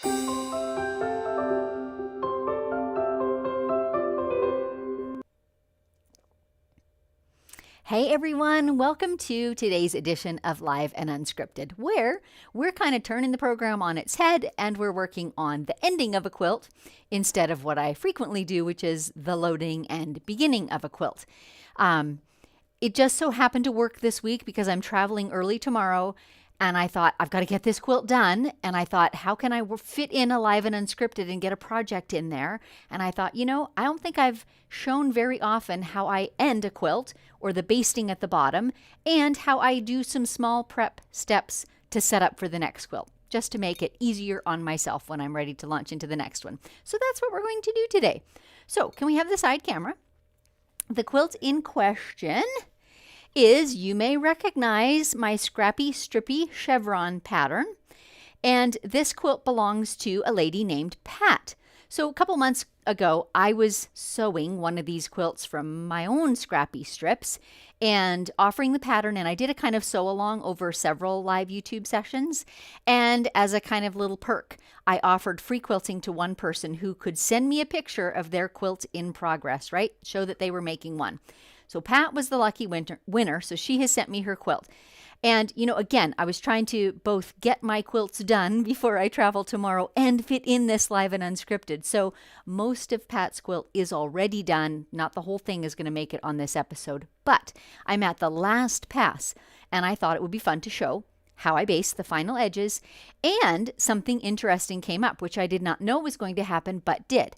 Hey everyone, welcome to today's edition of Live and Unscripted, where we're kind of turning the program on its head and we're working on the ending of a quilt instead of what I frequently do, which is the loading and beginning of a quilt. It just so happened to work this week because I'm traveling early tomorrow, and I thought, I've got to get this quilt done. And I thought, how can I fit in a Live and Unscripted and get a project in there? And I thought, I don't think I've shown very often how I end a quilt or the basting at the bottom, and how I do some small prep steps to set up for the next quilt, just to make it easier on myself when I'm ready to launch into the next one. So that's what we're going to do today. So can we have the side camera? The quilt in question is, you may recognize my Scrappy Strippy Chevron pattern. And this quilt belongs to a lady named Pat. So a couple months ago, I was sewing one of these quilts from my own Scrappy strips and offering the pattern. And I did a kind of sew along over several live YouTube sessions. And as a kind of little perk, I offered free quilting to one person who could send me a picture of their quilt in progress, right? Show that they were making one. So Pat was the lucky winner, so she has sent me her quilt. And, again, I was trying to both get my quilts done before I travel tomorrow and fit in this Live and Unscripted. So most of Pat's quilt is already done. Not the whole thing is going to make it on this episode, but I'm at the last pass, and I thought it would be fun to show how I based the final edges. And something interesting came up, which I did not know was going to happen, but did.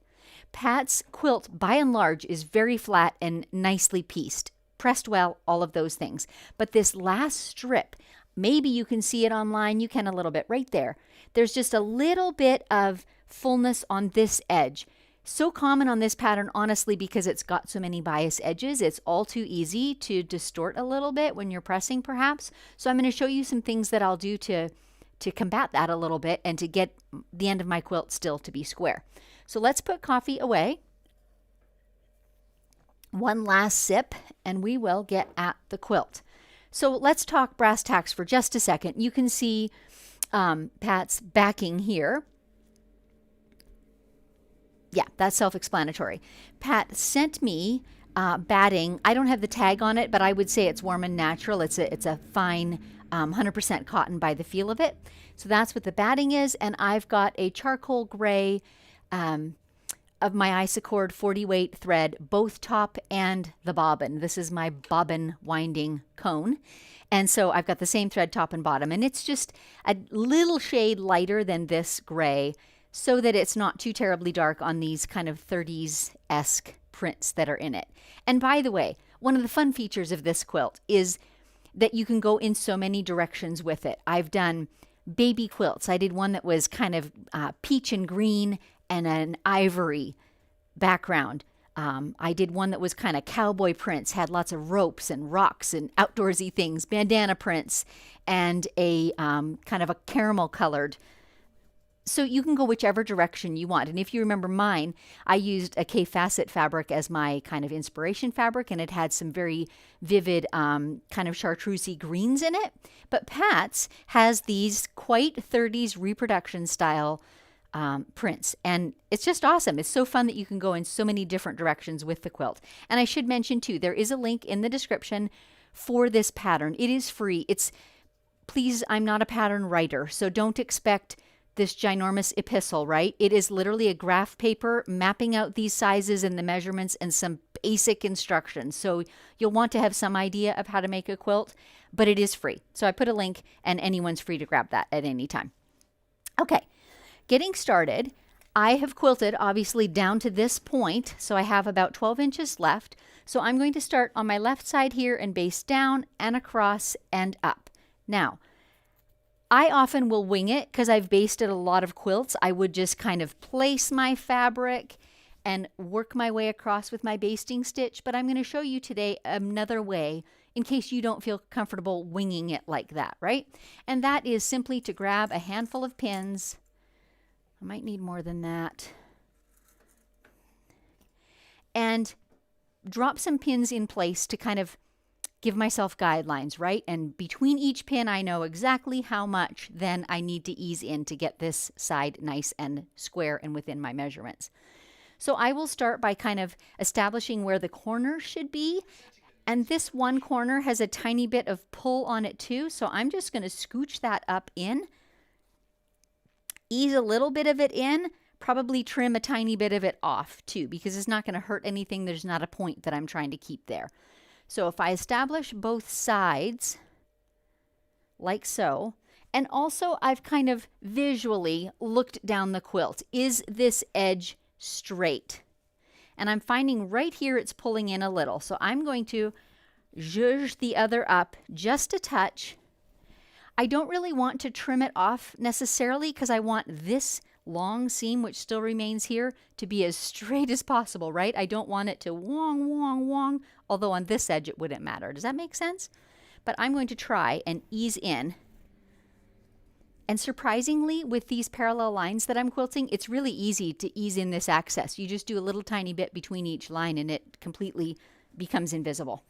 Pat's quilt, by and large, is very flat and nicely pieced, pressed well, all of those things. But this last strip, maybe you can see it online, you can a little bit right there. There's just a little bit of fullness on this edge. So common on this pattern, honestly, because it's got so many bias edges. It's all too easy to distort a little bit when you're pressing, perhaps. So I'm going to show you some things that I'll do to combat that a little bit and to get the end of my quilt still to be square. So let's put coffee away. One last sip, and we will get at the quilt. So let's talk brass tacks for just a second. You can see Pat's backing here. Yeah, that's self-explanatory. Pat sent me batting. I don't have the tag on it, but I would say it's warm and natural. It's a fine 100% cotton by the feel of it. So that's what the batting is, and I've got a charcoal gray of my Isacord 40 weight thread, both top and the bobbin. This is my bobbin winding cone. And so I've got the same thread top and bottom, and it's just a little shade lighter than this gray so that it's not too terribly dark on these kind of 30s-esque prints that are in it. And by the way, one of the fun features of this quilt is that you can go in so many directions with it. I've done baby quilts. I did one that was kind of peach and green and an ivory background. I did one that was kind of cowboy prints, had lots of ropes and rocks and outdoorsy things, bandana prints, and a kind of a caramel colored. So you can go whichever direction you want. And if you remember mine, I used a K-Facet fabric as my kind of inspiration fabric, and it had some very vivid kind of chartreusey greens in it. But Pat's has these quite 30s reproduction style prints, and it's just awesome. It's so fun that you can go in so many different directions with the quilt. And I should mention too, there is a link in the description for this pattern. It is free. Please, I'm not a pattern writer, so don't expect this ginormous epistle, right? It is literally a graph paper mapping out these sizes and the measurements and some basic instructions. So you'll want to have some idea of how to make a quilt, but it is free. So I put a link, and anyone's free to grab that at any time. Okay. Getting started, I have quilted obviously down to this point, so I have about 12 inches left. So I'm going to start on my left side here and baste down and across and up. Now, I often will wing it because I've basted a lot of quilts. I would just kind of place my fabric and work my way across with my basting stitch, but I'm going to show you today another way in case you don't feel comfortable winging it like that, right? And that is simply to grab a handful of pins. I might need more than that. And drop some pins in place to kind of give myself guidelines, right? And between each pin, I know exactly how much then I need to ease in to get this side nice and square and within my measurements. So I will start by kind of establishing where the corner should be. And this one corner has a tiny bit of pull on it too. So I'm just going to scooch that up in, ease a little bit of it in, probably trim a tiny bit of it off too, because it's not going to hurt anything. There's not a point that I'm trying to keep there. So if I establish both sides like so, and also I've kind of visually looked down the quilt. Is this edge straight? And I'm finding right here it's pulling in a little. So I'm going to zhuzh the other up just a touch. I don't really want to trim it off necessarily because I want this long seam, which still remains here, to be as straight as possible, right? I don't want it to wong, wong, wong, although on this edge it wouldn't matter. Does that make sense? But I'm going to try and ease in. And surprisingly, with these parallel lines that I'm quilting, it's really easy to ease in this access. You just do a little tiny bit between each line and it completely becomes invisible.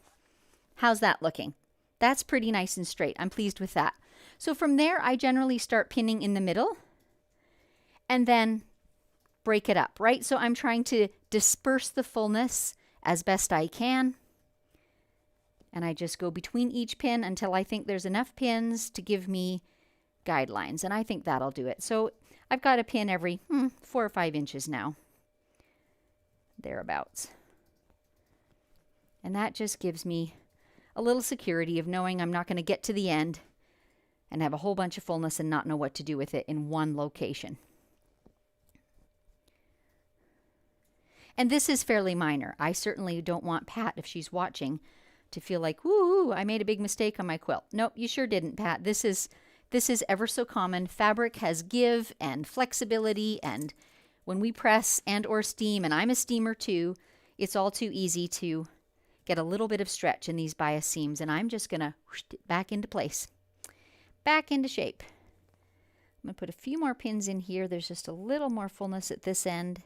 How's that looking? That's pretty nice and straight. I'm pleased with that. So from there, I generally start pinning in the middle and then break it up, right? So I'm trying to disperse the fullness as best I can. And I just go between each pin until I think there's enough pins to give me guidelines, and I think that'll do it. So I've got a pin every 4 or 5 inches now, thereabouts. And that just gives me a little security of knowing I'm not going to get to the end and have a whole bunch of fullness and not know what to do with it in one location. And this is fairly minor. I certainly don't want Pat, if she's watching, to feel like, woo, I made a big mistake on my quilt. Nope, you sure didn't, Pat. This is ever so common. Fabric has give and flexibility, and when we press and or steam, and I'm a steamer too, it's all too easy to get a little bit of stretch in these bias seams, and I'm just going to back into place, back into shape. I'm going to put a few more pins in here. There's just a little more fullness at this end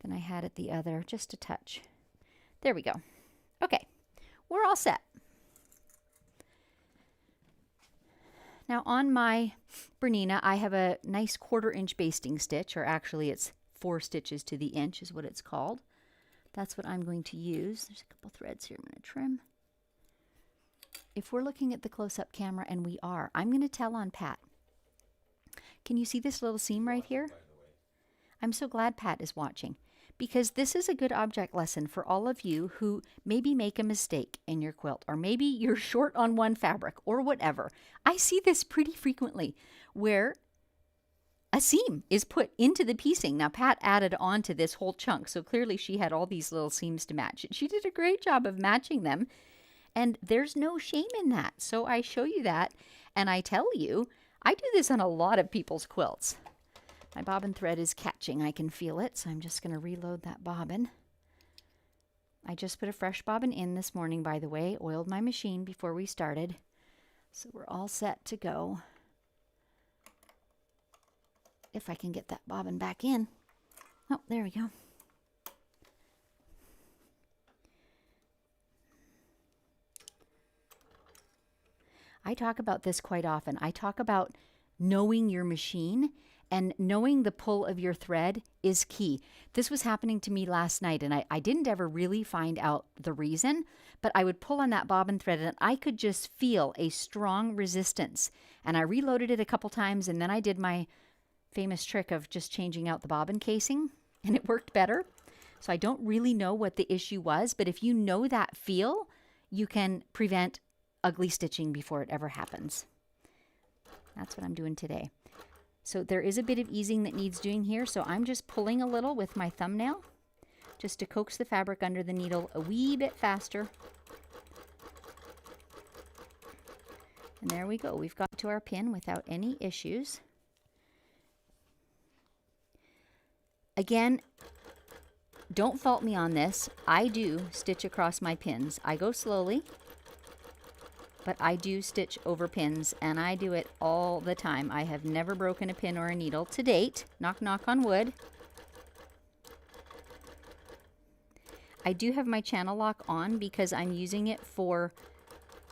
than I had at the other, just a touch. There we go. Okay, we're all set. Now on my Bernina, I have a nice 1/4 inch basting stitch, or actually it's 4 stitches to the inch is what it's called. That's what I'm going to use. There's a couple threads here I'm going to trim. If we're looking at the close-up camera, and we are, I'm going to tell on Pat. Can you see this little seam right here? I'm so glad Pat is watching, because this is a good object lesson for all of you who maybe make a mistake in your quilt, or maybe you're short on one fabric or whatever. I see this pretty frequently where a seam is put into the piecing. Now, Pat added on to this whole chunk, so clearly she had all these little seams to match. She did a great job of matching them, and there's no shame in that. So I show you that, and I tell you, I do this on a lot of people's quilts. My bobbin thread is catching. I can feel it, so I'm just going to reload that bobbin. I just put a fresh bobbin in this morning, by the way. Oiled my machine before we started. So we're all set to go. If I can get that bobbin back in. Oh, there we go. I talk about this quite often. I talk about knowing your machine, and knowing the pull of your thread is key. This was happening to me last night, and I didn't ever really find out the reason, but I would pull on that bobbin thread and I could just feel a strong resistance. And I reloaded it a couple times, and then I did my famous trick of just changing out the bobbin casing, and it worked better. So I don't really know what the issue was, but if you know that feel, you can prevent ugly stitching before it ever happens. That's what I'm doing today. So there is a bit of easing that needs doing here, so I'm just pulling a little with my thumbnail just to coax the fabric under the needle a wee bit faster. And there we go. We've got to our pin without any issues. Again, don't fault me on this. I do stitch across my pins. I go slowly, but I do stitch over pins, and I do it all the time. I have never broken a pin or a needle to date. Knock, knock on wood. I do have my channel lock on because I'm using it for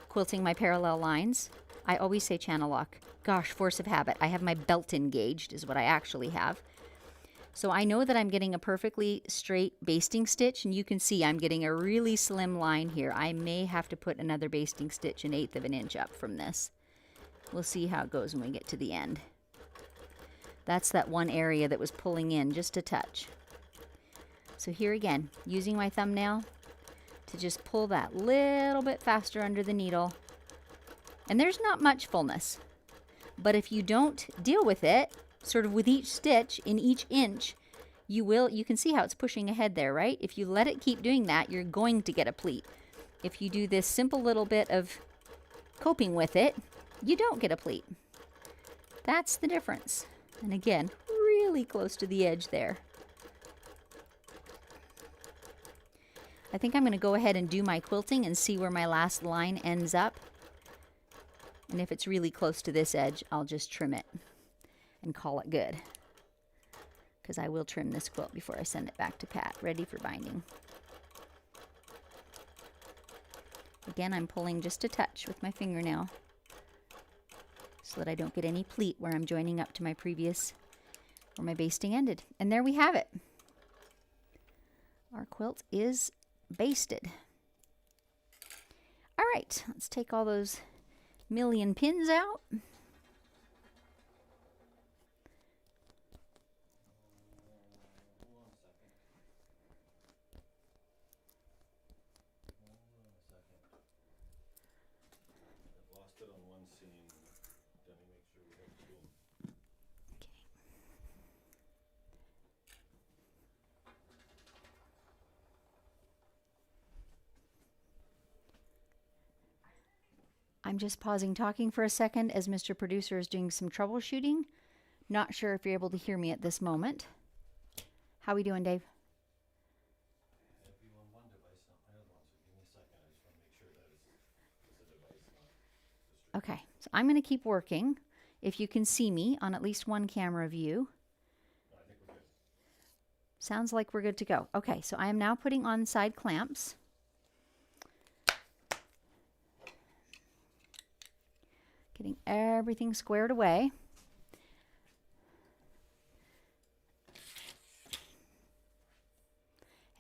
quilting my parallel lines. I always say channel lock. Gosh, force of habit. I have my belt engaged is what I actually have. So I know that I'm getting a perfectly straight basting stitch, and you can see I'm getting a really slim line here. I may have to put another basting stitch 1/8 of an inch up from this. We'll see how it goes when we get to the end. That's that one area that was pulling in just a touch. So here again, using my thumbnail to just pull that little bit faster under the needle. And there's not much fullness, but if you don't deal with it, sort of with each stitch in each inch, you can see how it's pushing ahead there, right? If you let it keep doing that, you're going to get a pleat. If you do this simple little bit of coping with it, you don't get a pleat. That's the difference. And again, really close to the edge there. I think I'm going to go ahead and do my quilting and see where my last line ends up. And if it's really close to this edge, I'll just trim it and call it good. Because I will trim this quilt before I send it back to Pat, ready for binding. Again, I'm pulling just a touch with my fingernail so that I don't get any pleat where I'm joining up to my previous, where my basting ended. And there we have it. Our quilt is basted. All right, let's take all those million pins out. I'm just pausing talking for a second as Mr. Producer is doing some troubleshooting. Not sure if you're able to hear me at this moment. How we doing, Dave? Okay, so I'm going to keep working. If you can see me on at least one camera view. I think we're good. Sounds like we're good to go. Okay, so I am now putting on side clamps. Getting everything squared away.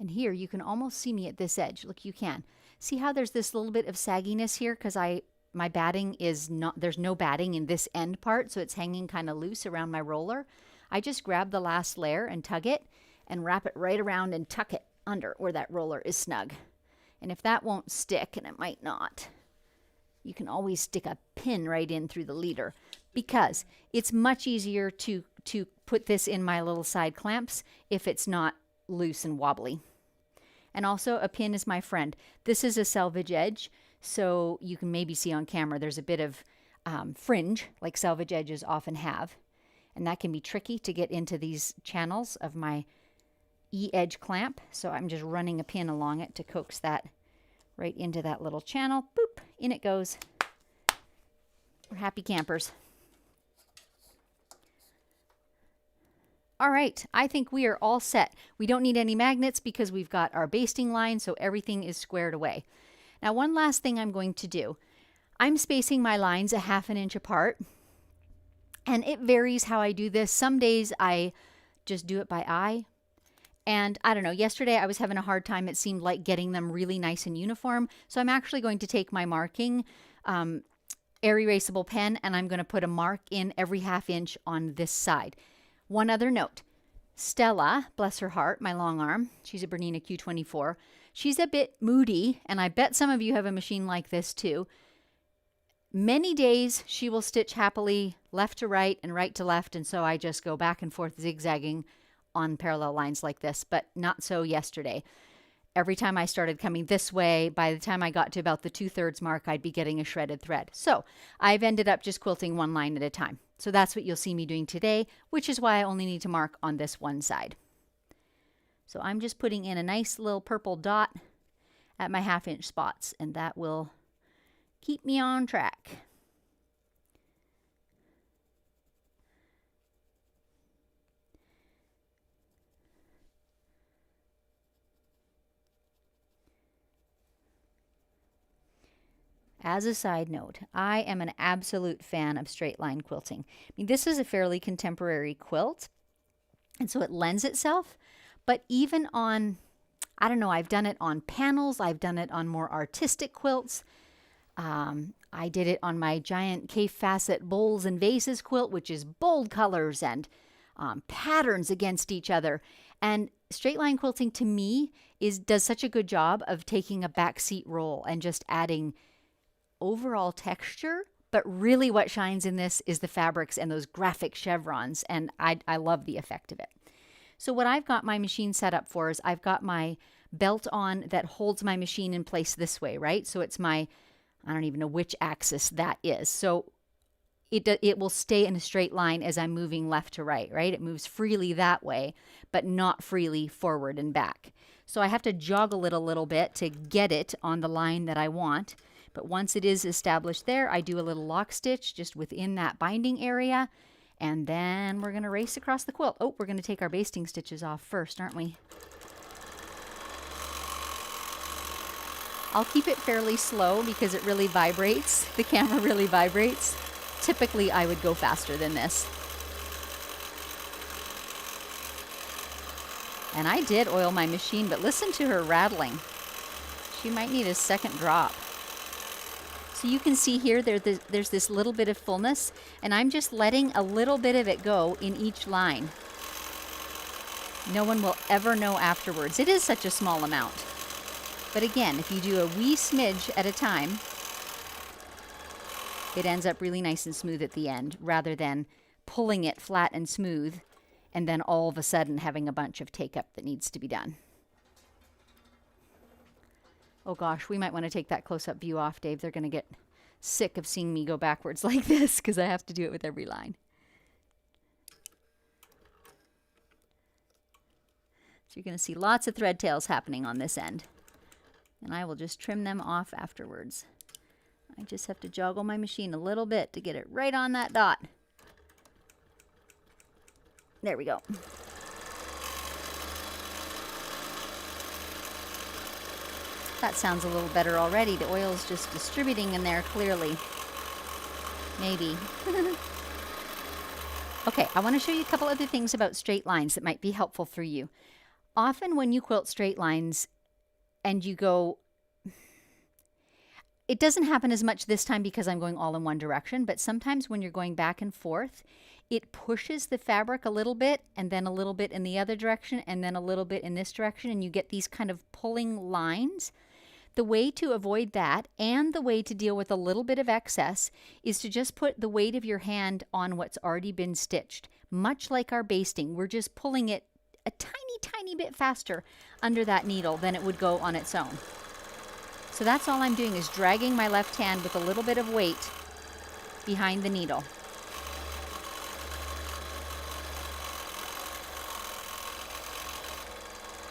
And here you can almost see me at this edge. Look, you can. See how there's this little bit of sagginess here because my batting is not, there's no batting in this end part, so it's hanging kind of loose around my roller. I just grab the last layer and tug it and wrap it right around and tuck it under where that roller is snug. And if that won't stick, and it might not, you can always stick a pin right in through the leader because it's much easier to put this in my little side clamps if it's not loose and wobbly. And also a pin is my friend. This is a selvage edge, so you can maybe see on camera there's a bit of fringe like selvage edges often have. And that can be tricky to get into these channels of my E-edge clamp. So I'm just running a pin along it to coax that right into that little channel. Boop, in it goes. We're happy campers. All right, I think we are all set. We don't need any magnets because we've got our basting line, so everything is squared away. Now, one last thing I'm going to do. I'm spacing my lines 1/2 inch apart, and it varies how I do this. Some days I just do it by eye. And I don't know, yesterday I was having a hard time, it seemed like, getting them really nice and uniform. So I'm actually going to take my marking air erasable pen and I'm going to put a mark in every 1/2 inch on this side. One other note, Stella, bless her heart, my long arm, she's a Bernina Q24. She's a bit moody, and I bet some of you have a machine like this too. Many days she will stitch happily left to right and right to left, and so I just go back and forth zigzagging on parallel lines like this, but not so yesterday. Every time I started coming this way, by the time I got to about the 2/3 mark, I'd be getting a shredded thread. So I've ended up just quilting one line at a time. So that's what you'll see me doing today, which is why I only need to mark on this one side. So I'm just putting in a nice little purple dot at my 1/2 inch spots, and that will keep me on track. As a side note, I am an absolute fan of straight line quilting. I mean, this is a fairly contemporary quilt, and so it lends itself, but even on, I don't know, I've done it on panels, I've done it on more artistic quilts. I did it on my giant K-facet bowls and vases quilt, which is bold colors and patterns against each other. And straight line quilting to me does such a good job of taking a backseat role and just adding overall texture. But really what shines in this is the fabrics and those graphic chevrons, and I love the effect of it. So what I've got my machine set up for is I've got my belt on that holds my machine in place this way, right? So it's my, I don't even know which axis that is. So it will stay in a straight line as I'm moving left to right, right? It moves freely that way, but not freely forward and back. So I have to joggle it a little bit to get it on the line that I want. But once it is established there, I do a little lock stitch just within that binding area. And then we're going to race across the quilt. Oh, we're going to take our basting stitches off first, aren't we? I'll keep it fairly slow because it really vibrates. The camera really vibrates. Typically, I would go faster than this. And I did oil my machine, but listen to her rattling. She might need a second drop. So you can see here there's this little bit of fullness, and I'm just letting a little bit of it go in each line. No one will ever know afterwards. It is such a small amount. But again, if you do a wee smidge at a time, it ends up really nice and smooth at the end, rather than pulling it flat and smooth and then all of a sudden having a bunch of take-up that needs to be done. Oh gosh, we might want to take that close-up view off, Dave. They're going to get sick of seeing me go backwards like this because I have to do it with every line. So you're going to see lots of thread tails happening on this end. And I will just trim them off afterwards. I just have to joggle my machine a little bit to get it right on that dot. There we go. That sounds a little better already. The oil is just distributing in there clearly. Maybe. Okay, I want to show you a couple other things about straight lines that might be helpful for you. Often when you quilt straight lines and you go, it doesn't happen as much this time because I'm going all in one direction, but sometimes when you're going back and forth, it pushes the fabric a little bit and then a little bit in the other direction and then a little bit in this direction, and you get these kind of pulling lines. The way to avoid that and the way to deal with a little bit of excess is to just put the weight of your hand on what's already been stitched. Much like our basting, we're just pulling it a tiny, tiny bit faster under that needle than it would go on its own. So that's all I'm doing, is dragging my left hand with a little bit of weight behind the needle.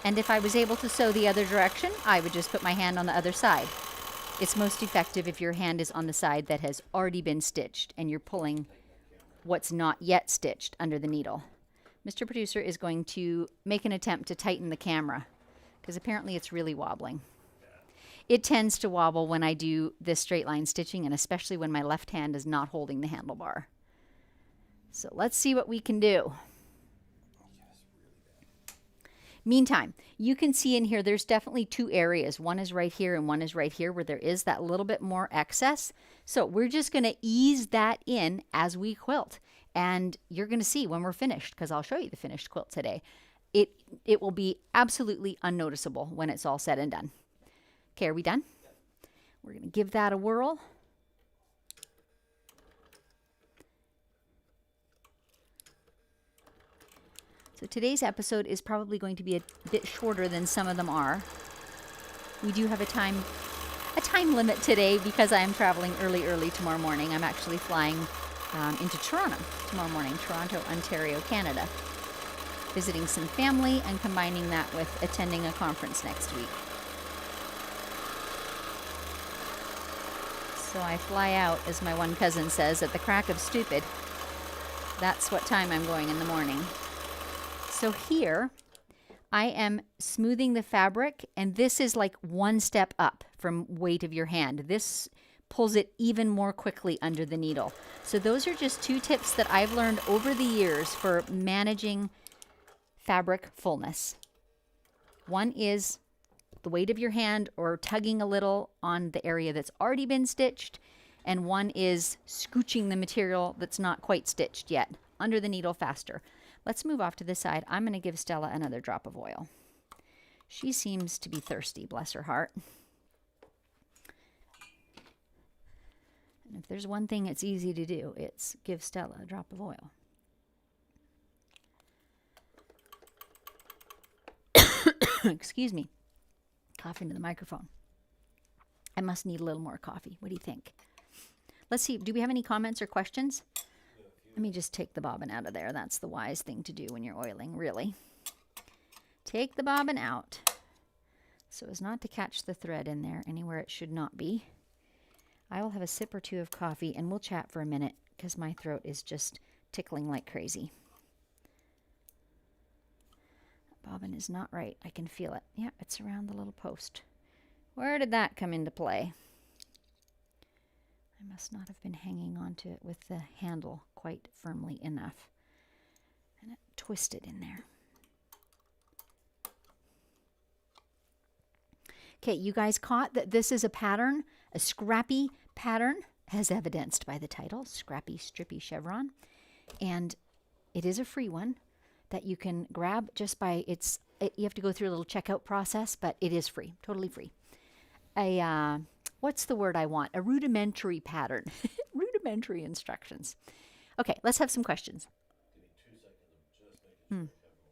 And if I was able to sew the other direction, I would just put my hand on the other side. It's most effective if your hand is on the side that has already been stitched and you're pulling what's not yet stitched under the needle. Mr. Producer is going to make an attempt to tighten the camera because apparently it's really wobbling. It tends to wobble when I do this straight line stitching, and especially when my left hand is not holding the handlebar. So let's see what we can do. Meantime, you can see in here there's definitely two areas. One is right here and one is right here where there is that little bit more excess. So we're just going to ease that in as we quilt. And you're going to see when we're finished, because I'll show you the finished quilt today. It will be absolutely unnoticeable when it's all said and done. Okay, are we done? We're going to give that a whirl. So today's episode is probably going to be a bit shorter than some of them are. We do have a time limit today because I am traveling early tomorrow morning. I'm actually flying into Toronto tomorrow morning, Toronto, Ontario, Canada, visiting some family and combining that with attending a conference next week. So I fly out, as my one cousin says, at the crack of stupid. That's what time I'm going in the morning. So here, I am smoothing the fabric, and this is like one step up from weight of your hand. This pulls it even more quickly under the needle. So those are just 2 tips that I've learned over the years for managing fabric fullness. One is the weight of your hand or tugging a little on the area that's already been stitched, and one is scooching the material that's not quite stitched yet under the needle faster. Let's move off to the side. I'm going to give Stella another drop of oil. She seems to be thirsty, bless her heart. And if there's one thing it's easy to do, it's give Stella a drop of oil. Excuse me. Cough into the microphone. I must need a little more coffee. What do you think? Let's see. Do we have any comments or questions? Let me just take the bobbin out of there. That's the wise thing to do when you're oiling, really. Take the bobbin out so as not to catch the thread in there anywhere it should not be. I will have a sip or 2 of coffee and we'll chat for a minute because my throat is just tickling like crazy. Bobbin is not right. I can feel it. Yeah, it's around the little post. Where did that come into play? I must not have been hanging onto it with the handle quite firmly enough. And it twisted in there. Okay, you guys caught that this is a pattern, a scrappy pattern, as evidenced by the title, Scrappy Strippy Chevron. And it is a free one that you can grab just by you have to go through a little checkout process, but it is free, totally free. What's the word I want? A rudimentary pattern. Rudimentary instructions. Okay, let's have some questions. Give me 2 seconds. I'm just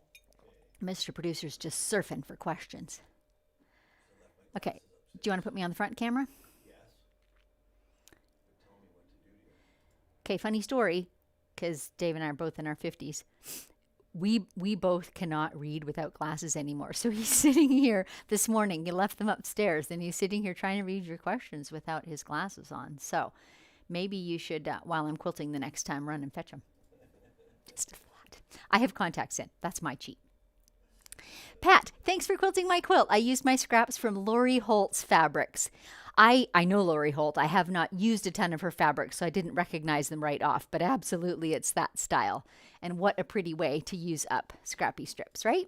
making sure Mr. Producer's just surfing for questions. Okay, do you want to put me on the front camera? yes. Tell me what to do here. Okay, funny story, because Dave and I are both in our 50s. We both cannot read without glasses anymore. So he's sitting here this morning. He left them upstairs, and he's sitting here trying to read your questions without his glasses on. So maybe you should, while I'm quilting the next time, run and fetch them. Just a thought. I have contacts in. That's my cheat. Pat, thanks for quilting my quilt. I used my scraps from Lori Holt's fabrics. I know Lori Holt. I have not used a ton of her fabrics, so I didn't recognize them right off, but absolutely it's that style. And what a pretty way to use up scrappy strips, right?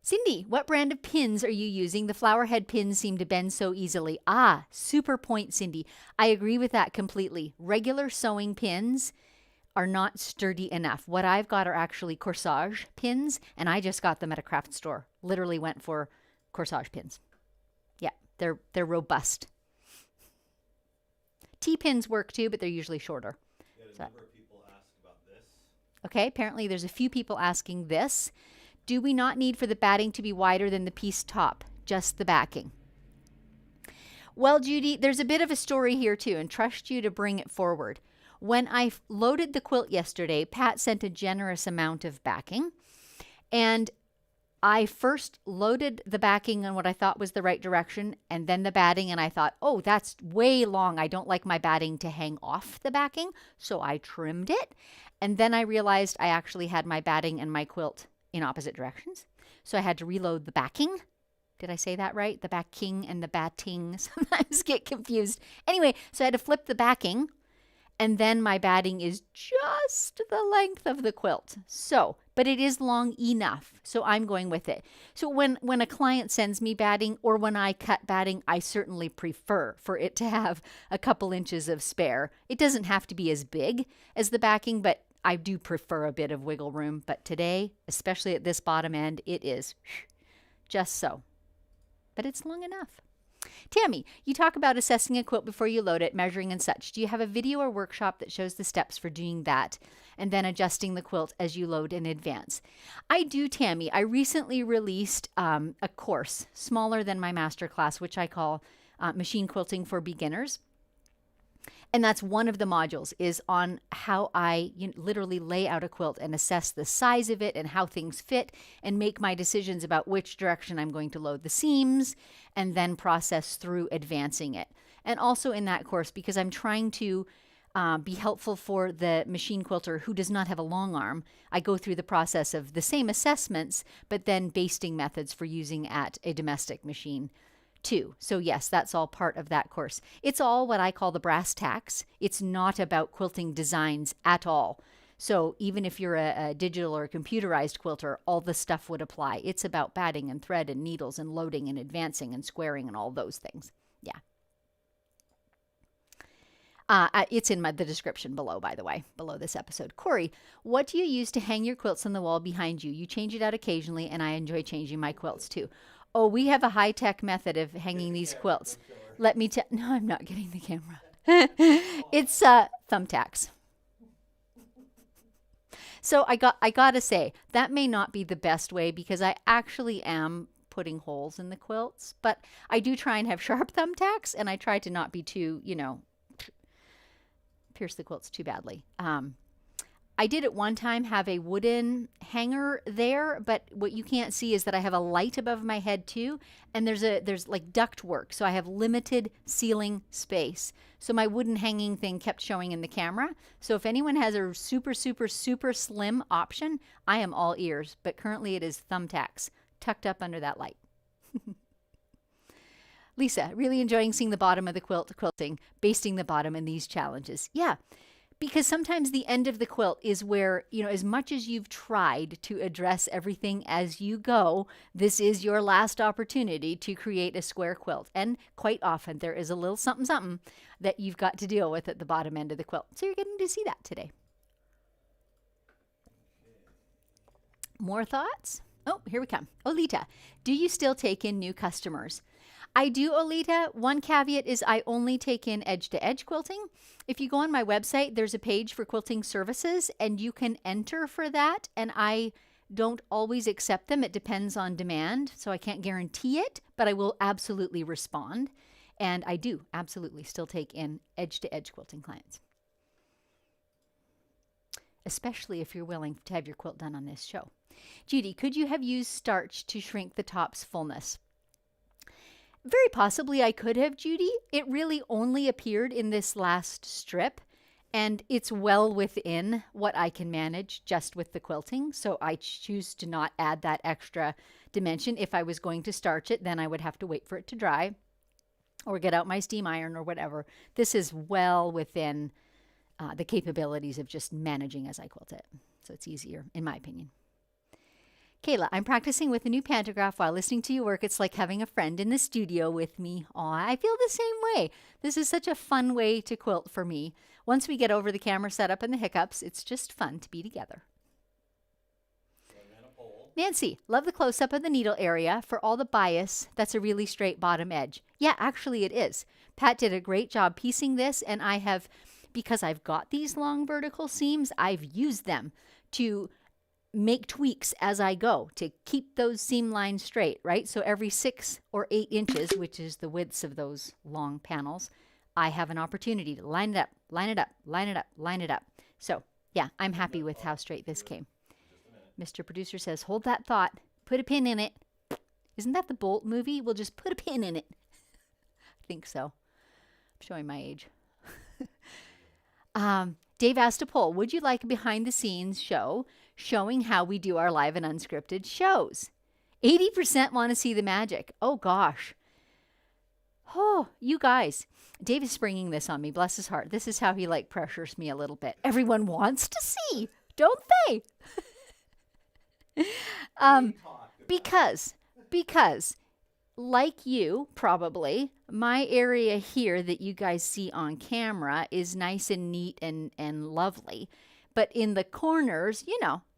Cindy, what brand of pins are you using? The flower head pins seem to bend so easily. Ah, super point, Cindy. I agree with that completely. Regular sewing pins are not sturdy enough. What I've got are actually corsage pins, and I just got them at a craft store. Literally went for corsage pins. Yeah, they're robust. T-pins work too, but they're usually shorter. Yeah, a number of people ask about this. Okay, apparently there's a few people asking this. Do we not need for the batting to be wider than the piece top, just the backing? Well, Judy, there's a bit of a story here too, and trust you to bring it forward. When I loaded the quilt yesterday, Pat sent a generous amount of backing, and I first loaded the backing in what I thought was the right direction, and then the batting, and I thought, oh, that's way long. I don't like my batting to hang off the backing, so I trimmed it, and then I realized I actually had my batting and my quilt in opposite directions, so I had to reload the backing. Did I say that right? The backing and the batting sometimes get confused. Anyway, so I had to flip the backing, and then my batting is just the length of the quilt. So, but it is long enough. So I'm going with it. So when a client sends me batting or when I cut batting, I certainly prefer for it to have a couple inches of spare. It doesn't have to be as big as the backing, but I do prefer a bit of wiggle room. But today, especially at this bottom end, it is just so. But it's long enough. Tammy, you talk about assessing a quilt before you load it, measuring and such. Do you have a video or workshop that shows the steps for doing that and then adjusting the quilt as you load in advance? I do, Tammy. I recently released a course smaller than my masterclass, which I call Machine Quilting for Beginners. And that's one of the modules is on how I literally lay out a quilt and assess the size of it and how things fit and make my decisions about which direction I'm going to load the seams and then process through advancing it. And also in that course, because I'm trying to be helpful for the machine quilter who does not have a long arm, I go through the process of the same assessments, but then basting methods for using at a domestic machine too. So yes, that's all part of that course. It's all what I call the brass tacks. It's not about quilting designs at all. So even if you're a digital or a computerized quilter, all the stuff would apply. It's about batting and thread and needles and loading and advancing and squaring and all those things. Yeah. It's in the description below, by the way, below this episode. Corey, what do you use to hang your quilts on the wall behind you? You change it out occasionally, and I enjoy changing my quilts too. Oh, we have a high-tech method of hanging these quilts. Let me tell. No, I'm not getting the camera. It's thumbtacks. So I gotta say, that may not be the best way because I actually am putting holes in the quilts, but I do try and have sharp thumbtacks, and I try to not be too, pierce the quilts too badly. I did at one time have a wooden hanger there, but what you can't see is that I have a light above my head too, and there's like duct work, so I have limited ceiling space. So my wooden hanging thing kept showing in the camera. So if anyone has a super, super, super slim option, I am all ears, but currently it is thumbtacks tucked up under that light. Lisa, really enjoying seeing the bottom of the quilting, basting the bottom in these challenges. Yeah, because sometimes the end of the quilt is where, as much as you've tried to address everything as you go, this is your last opportunity to create a square quilt. And quite often there is a little something, something that you've got to deal with at the bottom end of the quilt. So you're getting to see that today. More thoughts? Oh, here we come. Olita, do you still take in new customers? I do, Olita. One caveat is I only take in edge-to-edge quilting. If you go on my website, there's a page for quilting services, and you can enter for that, and I don't always accept them. It depends on demand, so I can't guarantee it, but I will absolutely respond. And I do absolutely still take in edge-to-edge quilting clients, especially if you're willing to have your quilt done on this show. Judy, could you have used starch to shrink the top's fullness? Very possibly I could have, Judy. It really only appeared in this last strip, and it's well within what I can manage just with the quilting, so I choose to not add that extra dimension. If I was going to starch it, then I would have to wait for it to dry or get out my steam iron or whatever. This is well within the capabilities of just managing as I quilt it, so it's easier, in my opinion. Kayla, I'm practicing with a new pantograph while listening to you work. It's like having a friend in the studio with me. Aw, I feel the same way. This is such a fun way to quilt for me. Once we get over the camera setup and the hiccups, it's just fun to be together. Nancy, love the close-up of the needle area. For all the bias, that's a really straight bottom edge. Yeah, actually it is. Pat did a great job piecing this, and I have, because I've got these long vertical seams, I've used them to make tweaks as I go to keep those seam lines straight, right? So every 6 or 8 inches, which is the widths of those long panels, I have an opportunity to line it up, line it up, line it up, line it up. So yeah, I'm happy with how straight this came. Mr. Producer says, hold that thought, put a pin in it. Isn't that the Bolt movie? We'll just put a pin in it. I think so. I'm showing my age. Dave asked a poll, would you like a behind the scenes show showing how we do our live and unscripted shows? 80% want to see the magic. Oh gosh. Oh, you guys. Dave is springing this on me, bless his heart. This is how he pressures me a little bit. Everyone wants to see, don't they? Because like you, probably, my area here that you guys see on camera is nice and neat and lovely. But in the corners,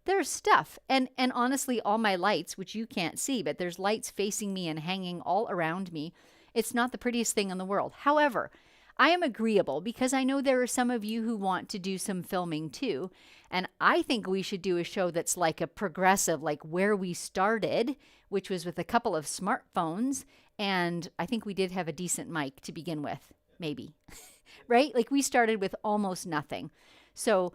there's stuff. And honestly, all my lights, which you can't see, but there's lights facing me and hanging all around me. It's not the prettiest thing in the world. However, I am agreeable because I know there are some of you who want to do some filming too. And I think we should do a show that's like a progressive, like where we started, which was with a couple of smartphones. And I think we did have a decent mic to begin with, maybe, right? Like we started with almost nothing. So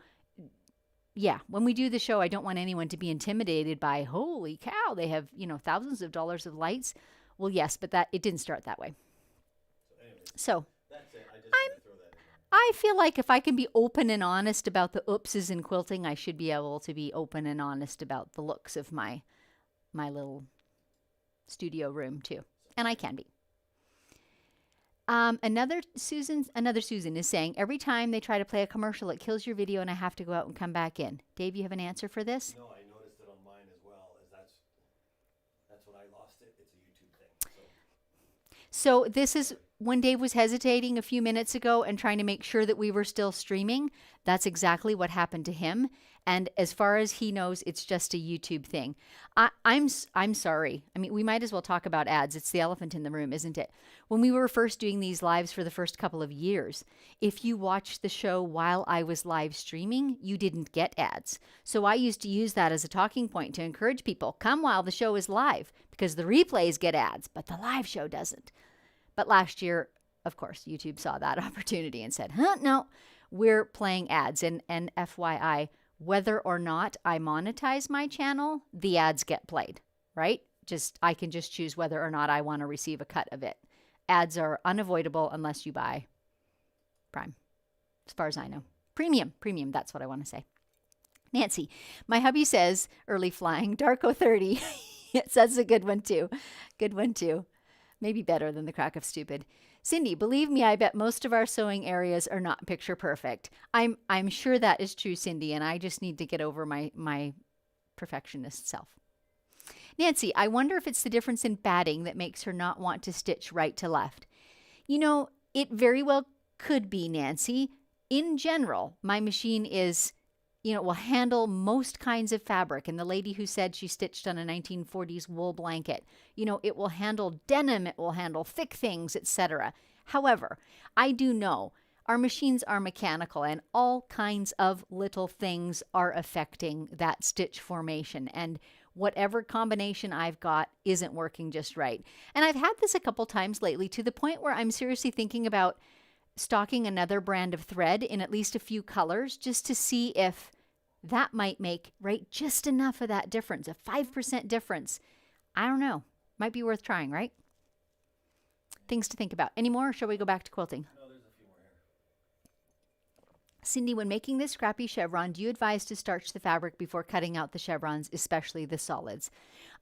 yeah, when we do the show, I don't want anyone to be intimidated by, holy cow, they have, thousands of dollars of lights. Well, yes, but it didn't start that way. So That's it. I just I'm had to throw that in there. I feel like if I can be open and honest about the oopses in quilting, I should be able to be open and honest about the looks of my little studio room too. And I can be. Another Susan is saying, every time they try to play a commercial, it kills your video and I have to go out and come back in. Dave, you have an answer for this? No, I noticed it on mine as well, as that's when I lost it. It's a YouTube thing. So this is when Dave was hesitating a few minutes ago and trying to make sure that we were still streaming. That's exactly what happened to him. And as far as he knows, it's just a YouTube thing. I'm sorry. I mean, we might as well talk about ads. It's the elephant in the room, isn't it? When we were first doing these lives for the first couple of years, if you watched the show while I was live streaming, you didn't get ads. So I used to use that as a talking point to encourage people, come while the show is live, because the replays get ads, but the live show doesn't. But last year, of course, YouTube saw that opportunity and said, no, we're playing ads. And FYI, whether or not I monetize my channel, the ads get played, right? I can just choose whether or not I want to receive a cut of it. Ads are unavoidable unless you buy Prime, as far as I know. Premium, that's what I want to say. Nancy, my hubby says, early flying, Darko 30. Yes, that's a good one too. Good one too. Maybe better than the crack of stupid. Cindy, believe me, I bet most of our sewing areas are not picture perfect. I'm sure that is true, Cindy, and I just need to get over my perfectionist self. Nancy, I wonder if it's the difference in batting that makes her not want to stitch right to left. You know, it very well could be, Nancy. In general, my machine is, will handle most kinds of fabric. And the lady who said she stitched on a 1940s wool blanket, it will handle denim, it will handle thick things, etc. However, I do know our machines are mechanical and all kinds of little things are affecting that stitch formation. And whatever combination I've got isn't working just right. And I've had this a couple times lately to the point where I'm seriously thinking about stocking another brand of thread in at least a few colors just to see if that might make just enough of that difference, a 5% difference. I don't know. Might be worth trying, right? Things to think about. Any more, or shall we go back to quilting? No, there's a few more here. Cindy, when making this scrappy chevron, do you advise to starch the fabric before cutting out the chevrons, especially the solids?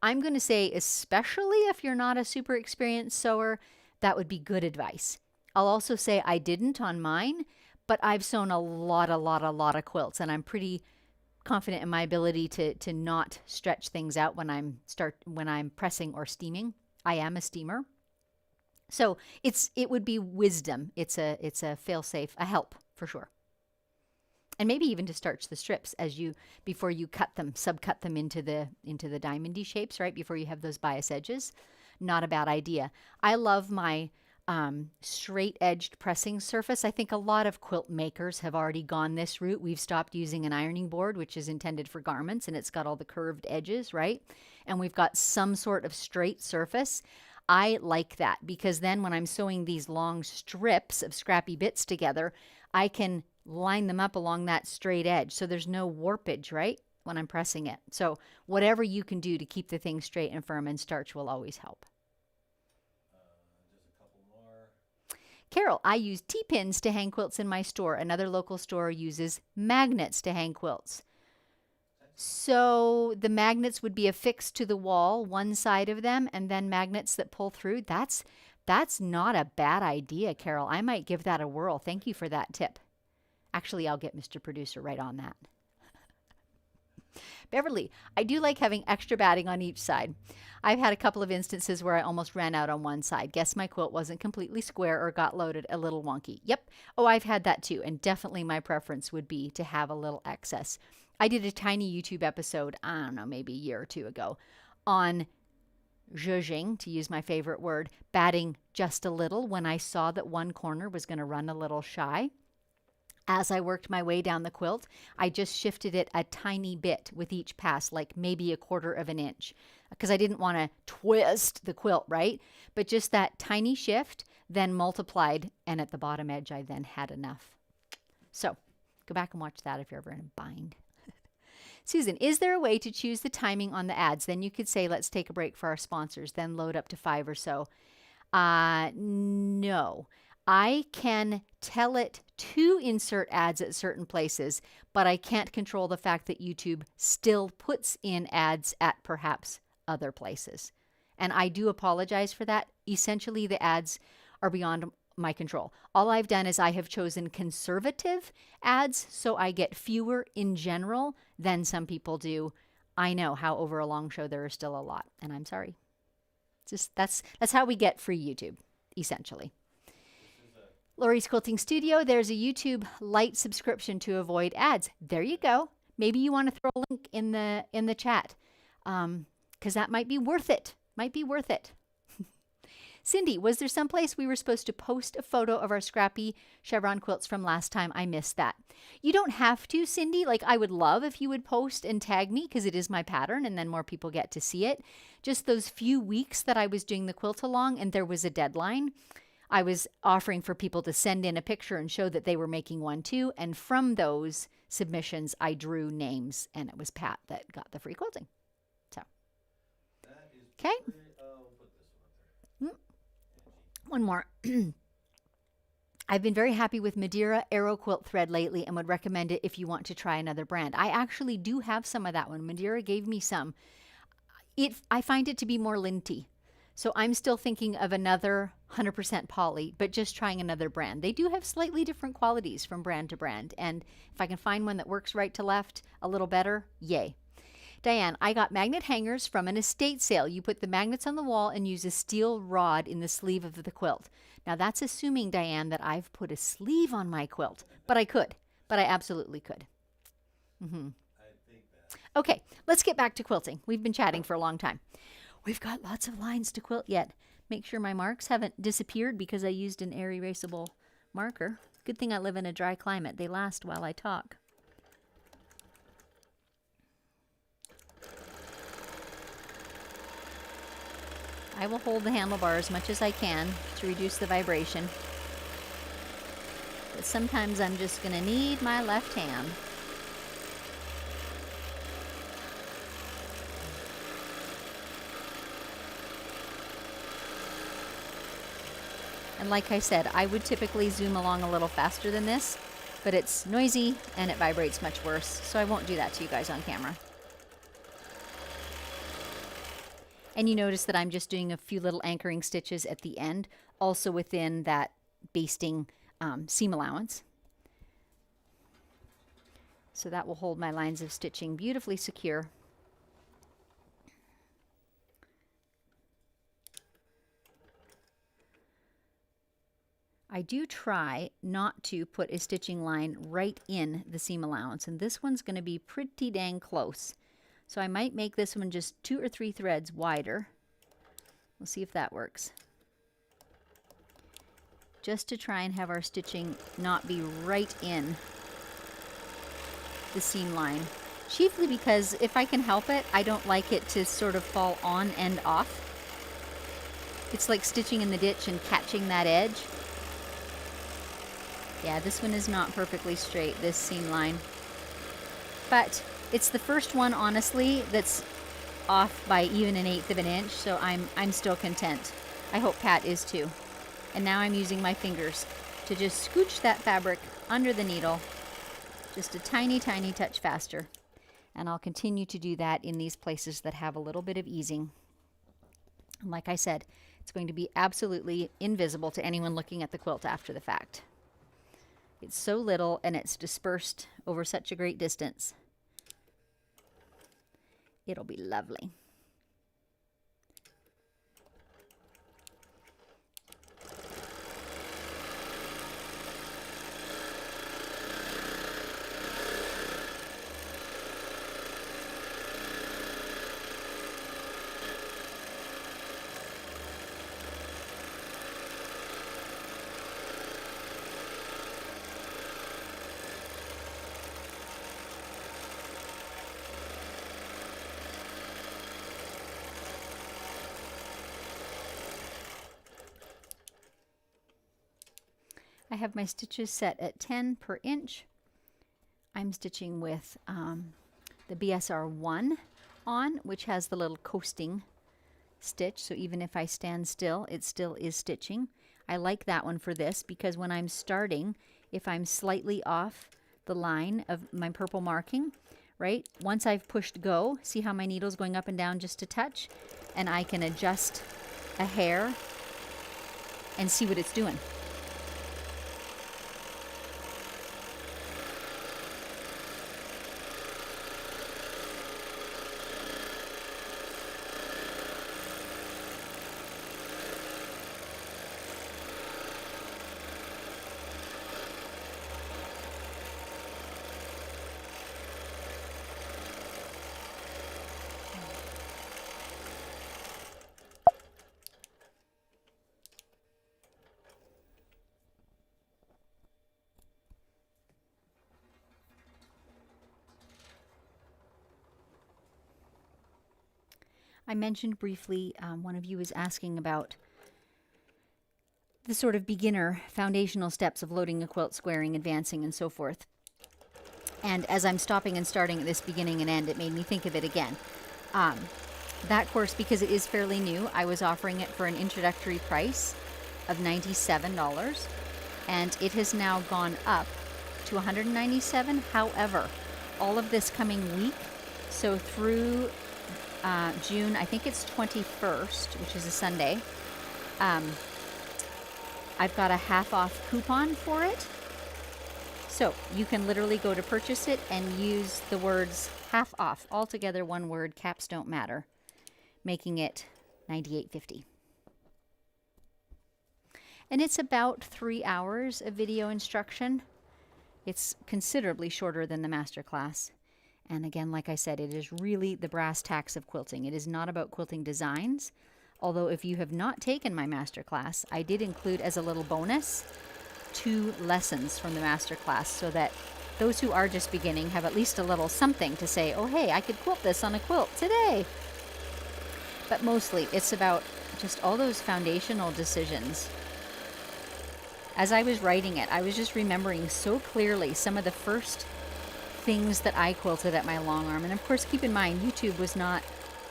I'm going to say, especially if you're not a super experienced sewer, that would be good advice. I'll also say I didn't on mine, but I've sewn a lot of quilts, and I'm pretty confident in my ability to not stretch things out when I'm pressing or steaming. I am a steamer. So it would be wisdom. It's a fail-safe, a help for sure. And maybe even to starch the strips before you cut them, subcut them into the diamondy shapes, right? Before you have those bias edges. Not a bad idea. I love my straight-edged pressing surface. I think a lot of quilt makers have already gone this route. We've stopped using an ironing board, which is intended for garments, and it's got all the curved edges, right? And we've got some sort of straight surface. I like that because then when I'm sewing these long strips of scrappy bits together, I can line them up along that straight edge. So there's no warpage, right? When I'm pressing it. So whatever you can do to keep the thing straight and firm, and starch will always help. Carol, I use T-pins to hang quilts in my store. Another local store uses magnets to hang quilts. So the magnets would be affixed to the wall, one side of them, and then magnets that pull through. That's not a bad idea, Carol. I might give that a whirl. Thank you for that tip. Actually, I'll get Mr. Producer right on that. Beverly, I do like having extra batting on each side. I've had a couple of instances where I almost ran out on one side. Guess my quilt wasn't completely square or got loaded a little wonky. Yep. Oh, I've had that too. And definitely my preference would be to have a little excess. I did a tiny YouTube episode, I don't know, maybe a year or two ago, on zhuzhing, to use my favorite word, batting just a little when I saw that one corner was going to run a little shy. As I worked my way down the quilt, I just shifted it a tiny bit with each pass, like maybe 1/4 of an inch, because I didn't want to twist the quilt, right? But just that tiny shift, then multiplied, and at the bottom edge, I then had enough. So go back and watch that if you're ever in a bind. Susan, is there a way to choose the timing on the ads? Then you could say, let's take a break for our sponsors, then load up to 5 or so. No. I can tell it to insert ads at certain places, but I can't control the fact that YouTube still puts in ads at perhaps other places. And I do apologize for that. Essentially, the ads are beyond my control. All I've done is I have chosen conservative ads, so I get fewer in general than some people do. I know how over a long show there are still a lot, and I'm sorry. Just that's how we get free YouTube, essentially. Lori's Quilting Studio, there's a YouTube Lite subscription to avoid ads. There you go. Maybe you want to throw a link in the chat, because that might be worth it. Might be worth it. Cindy, was there someplace we were supposed to post a photo of our Scrappy Chevron quilts from last time? I missed that. You don't have to, Cindy. Like, I would love if you would post and tag me, because it is my pattern and then more people get to see it. Just those few weeks that I was doing the quilt along and there was a deadline, I was offering for people to send in a picture and show that they were making one too. And from those submissions, I drew names, and it was Pat that got the free quilting. So, okay. One more. I've been very happy with Madeira Arrow Quilt thread lately and would recommend it if you want to try another brand. I actually do have some of that one. Madeira gave me some. I find it to be more linty. So I'm still thinking of another 100% poly, but just trying another brand. They do have slightly different qualities from brand to brand. And if I can find one that works right to left a little better, yay. Diane, I got magnet hangers from an estate sale. You put the magnets on the wall and use a steel rod in the sleeve of the quilt. Now that's assuming, Diane, that I've put a sleeve on my quilt, but I could. But I absolutely could. Okay, let's get back to quilting. We've been chatting for a long time. We've got lots of lines to quilt yet. Make sure my marks haven't disappeared because I used an air erasable marker. Good thing I live in a dry climate. They last while I talk. I will hold the handlebar as much as I can to reduce the vibration. But sometimes I'm just going to need my left hand. And like I said, I would typically zoom along a little faster than this, but it's noisy and it vibrates much worse, so I won't do that to you guys on camera. And you notice that I'm just doing a few little anchoring stitches at the end, also within that basting seam allowance. So that will hold my lines of stitching beautifully secure. I do try not to put a stitching line right in the seam allowance, and this one's going to be pretty dang close. So I might make this one just 2 or 3 threads wider. We'll see if that works. Just to try and have our stitching not be right in the seam line. Chiefly because if I can help it, I don't like it to sort of fall on and off. It's like stitching in the ditch and catching that edge. Yeah, this one is not perfectly straight, this seam line. But it's the first one, honestly, that's off by even 1/8 of an inch, so I'm still content. I hope Pat is too. And now I'm using my fingers to just scooch that fabric under the needle just a tiny, tiny touch faster. And I'll continue to do that in these places that have a little bit of easing. And like I said, it's going to be absolutely invisible to anyone looking at the quilt after the fact. It's so little and it's dispersed over such a great distance. It'll be lovely. I have my stitches set at 10 per inch. I'm stitching with the BSR 1 on, which has the little coasting stitch. So even if I stand still, it still is stitching. I like that one for this because when I'm starting, if I'm slightly off the line of my purple marking, right? Once I've pushed go, see how my needle's going up and down just a touch? And I can adjust a hair and see what it's doing. I mentioned briefly, one of you was asking about the sort of beginner foundational steps of loading a quilt, squaring, advancing, and so forth. And as I'm stopping and starting at this beginning and end, it made me think of it again. That course, because it is fairly new, I was offering it for an introductory price of $97, and it has now gone up to $197. However, all of this coming week, so through June, I think it's 21st, which is a Sunday, I've got a half off coupon for it. So you can literally go to purchase it and use the words half off, altogether one word, caps don't matter, making it $98.50. And it's about 3 hours of video instruction. It's considerably shorter than the masterclass. And again, like I said, it is really the brass tacks of quilting. It is not about quilting designs. Although if you have not taken my masterclass, I did include as a little bonus 2 lessons from the masterclass so that those who are just beginning have at least a little something to say, oh, hey, I could quilt this on a quilt today. But mostly it's about just all those foundational decisions. As I was writing it, I was just remembering so clearly some of the first things that I quilted at my long arm. And of course, keep in mind, YouTube was not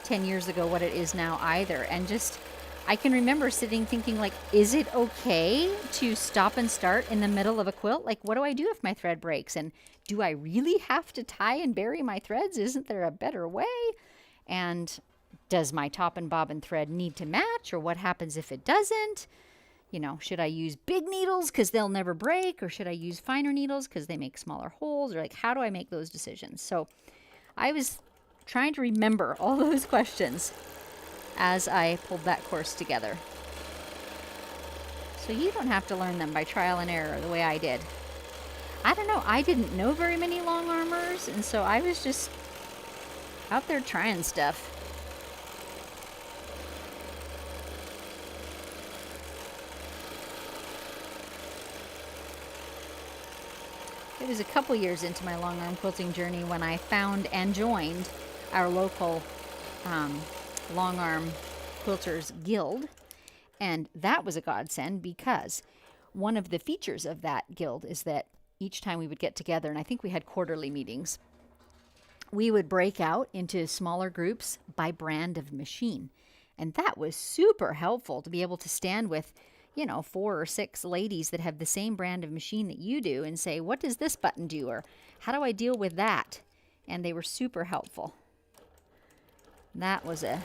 10 years ago what it is now either. And just, I can remember sitting thinking, like, is it okay to stop and start in the middle of a quilt? Like, what do I do if my thread breaks? And do I really have to tie and bury my threads? Isn't there a better way? And does my top and bobbin thread need to match? Or what happens if it doesn't? You know, should I use big needles because they'll never break? Or should I use finer needles because they make smaller holes? Or like, how do I make those decisions? So I was trying to remember all those questions as I pulled that course together. So you don't have to learn them by trial and error the way I did. I don't know, I didn't know very many long armors, and so I was just out there trying stuff. It was a couple years into my long arm quilting journey when I found and joined our local long arm quilters guild, and that was a godsend because one of the features of that guild is that each time we would get together, and I think we had quarterly meetings, we would break out into smaller groups by brand of machine, and that was super helpful to be able to stand with, you know, 4 or 6 ladies that have the same brand of machine that you do and say, what does this button do, or how do I deal with that? And they were super helpful. That was a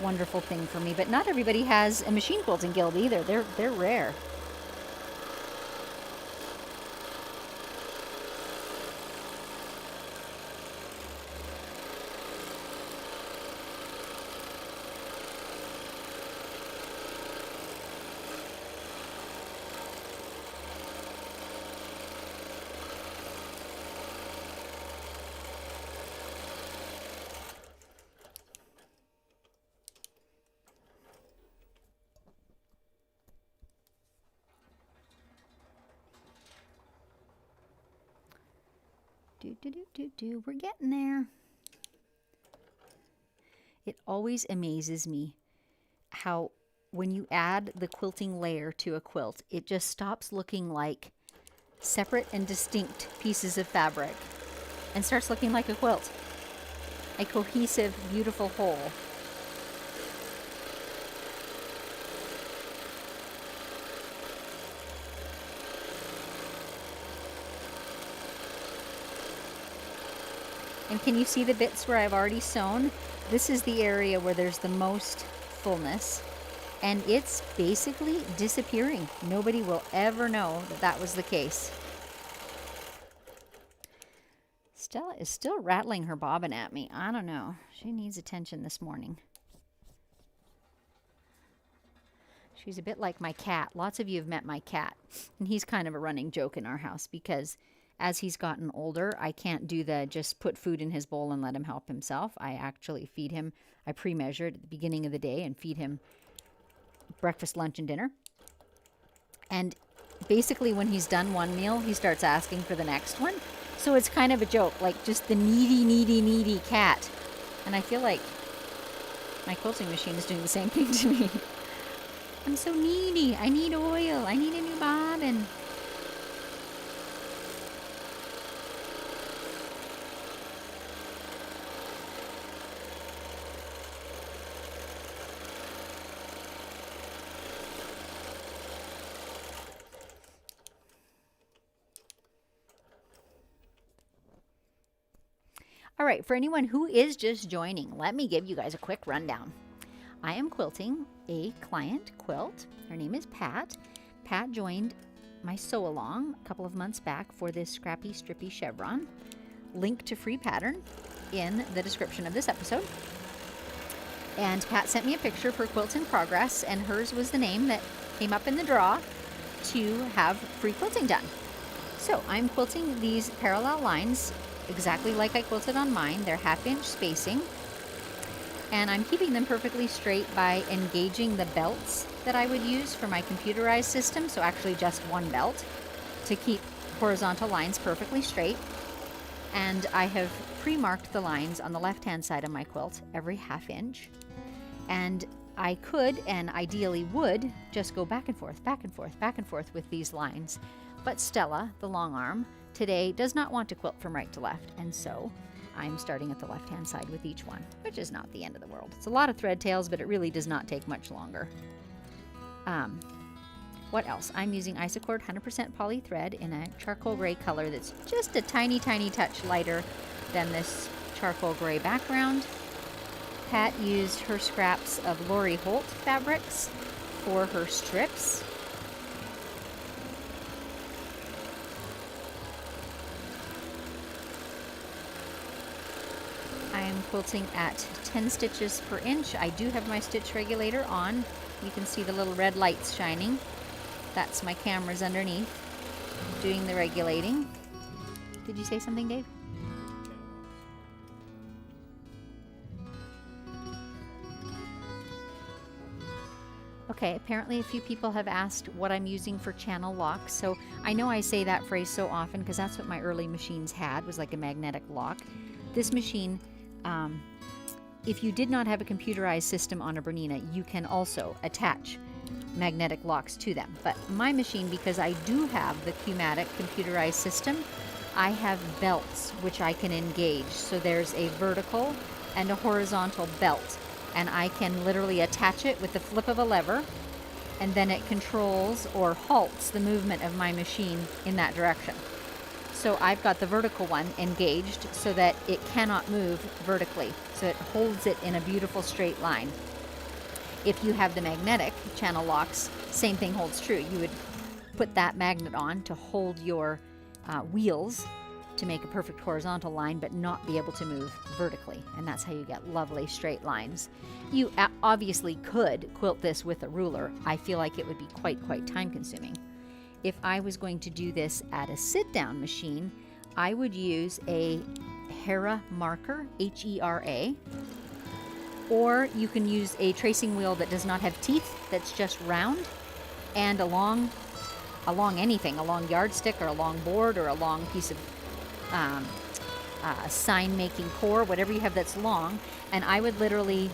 wonderful thing for me. But not everybody has a machine quilting guild either. They're rare. We're getting there. It always amazes me how when you add the quilting layer to a quilt, it just stops looking like separate and distinct pieces of fabric and starts looking like a quilt. A cohesive, beautiful whole. And can you see the bits where I've already sewn? This is the area where there's the most fullness, and it's basically disappearing. Nobody will ever know that that was the case. Stella is still rattling her bobbin at me. I don't know. She needs attention this morning. She's a bit like my cat. Lots of you have met my cat, and he's kind of a running joke in our house because as he's gotten older, I can't do the just put food in his bowl and let him help himself. I actually feed him. I pre-measure it at the beginning of the day and feed him breakfast, lunch, and dinner. And basically when he's done one meal, he starts asking for the next one. So it's kind of a joke, like just the needy cat. And I feel like My quilting machine is doing the same thing to me. I'm so needy. I need oil. I need a new bobbin. All right, for anyone who is just joining, let me give you guys a quick rundown. I am quilting a client quilt. Her name is Pat. Pat joined my sew along a couple of months back for this Scrappy Strippy Chevron. Link to free pattern in the description of this episode. And Pat sent me a picture of her quilt in progress, and hers was the name that came up in the draw to have free quilting done. So I'm quilting these parallel lines exactly like I quilted on mine. They're 1/2 inch spacing. And I'm keeping them perfectly straight by engaging the belts that I would use for my computerized system. So actually just one belt to keep horizontal lines perfectly straight. And I have pre-marked the lines on the left-hand side of my quilt every 1/2 inch. And I could, and ideally would, just go back and forth, back and forth, back and forth with these lines. But Stella, the long arm, today does not want to quilt from right to left, and so I'm starting at the left-hand side with each one, which is not the end of the world. It's a lot of thread tails, but it really does not take much longer. What else? I'm using Isocord 100% poly thread in a charcoal gray color that's just a tiny, tiny touch lighter than this charcoal gray background. Pat used her scraps of Lori Holt fabrics for her strips. I'm quilting at 10 stitches per inch. I do have my stitch regulator on. You can see the little red lights shining. That's my cameras underneath doing the regulating. Did you say something, Dave? Okay, apparently a few people have asked what I'm using for channel locks. So I know I say that phrase so often because that's what my early machines had, was like a magnetic lock. This machine, if you did not have a computerized system on a Bernina, you can also attach magnetic locks to them. But my machine, because I do have the Qmatic computerized system, I have belts which I can engage. So there's a vertical and a horizontal belt, and I can literally attach it with the flip of a lever, and then it controls or halts the movement of my machine in that direction. So I've got the vertical one engaged so that it cannot move vertically. So it holds it in a beautiful straight line. If you have the magnetic channel locks, same thing holds true. You would put that magnet on to hold your wheels to make a perfect horizontal line, but not be able to move vertically. And that's how you get lovely straight lines. You obviously could quilt this with a ruler. I feel like it would be quite time consuming. If I was going to do this at a sit-down machine, I would use a Hera marker, H-E-R-A, or you can use a tracing wheel that does not have teeth, that's just round, and along anything, a long yardstick or a long board or a long piece of sign-making core, whatever you have that's long, and I would literally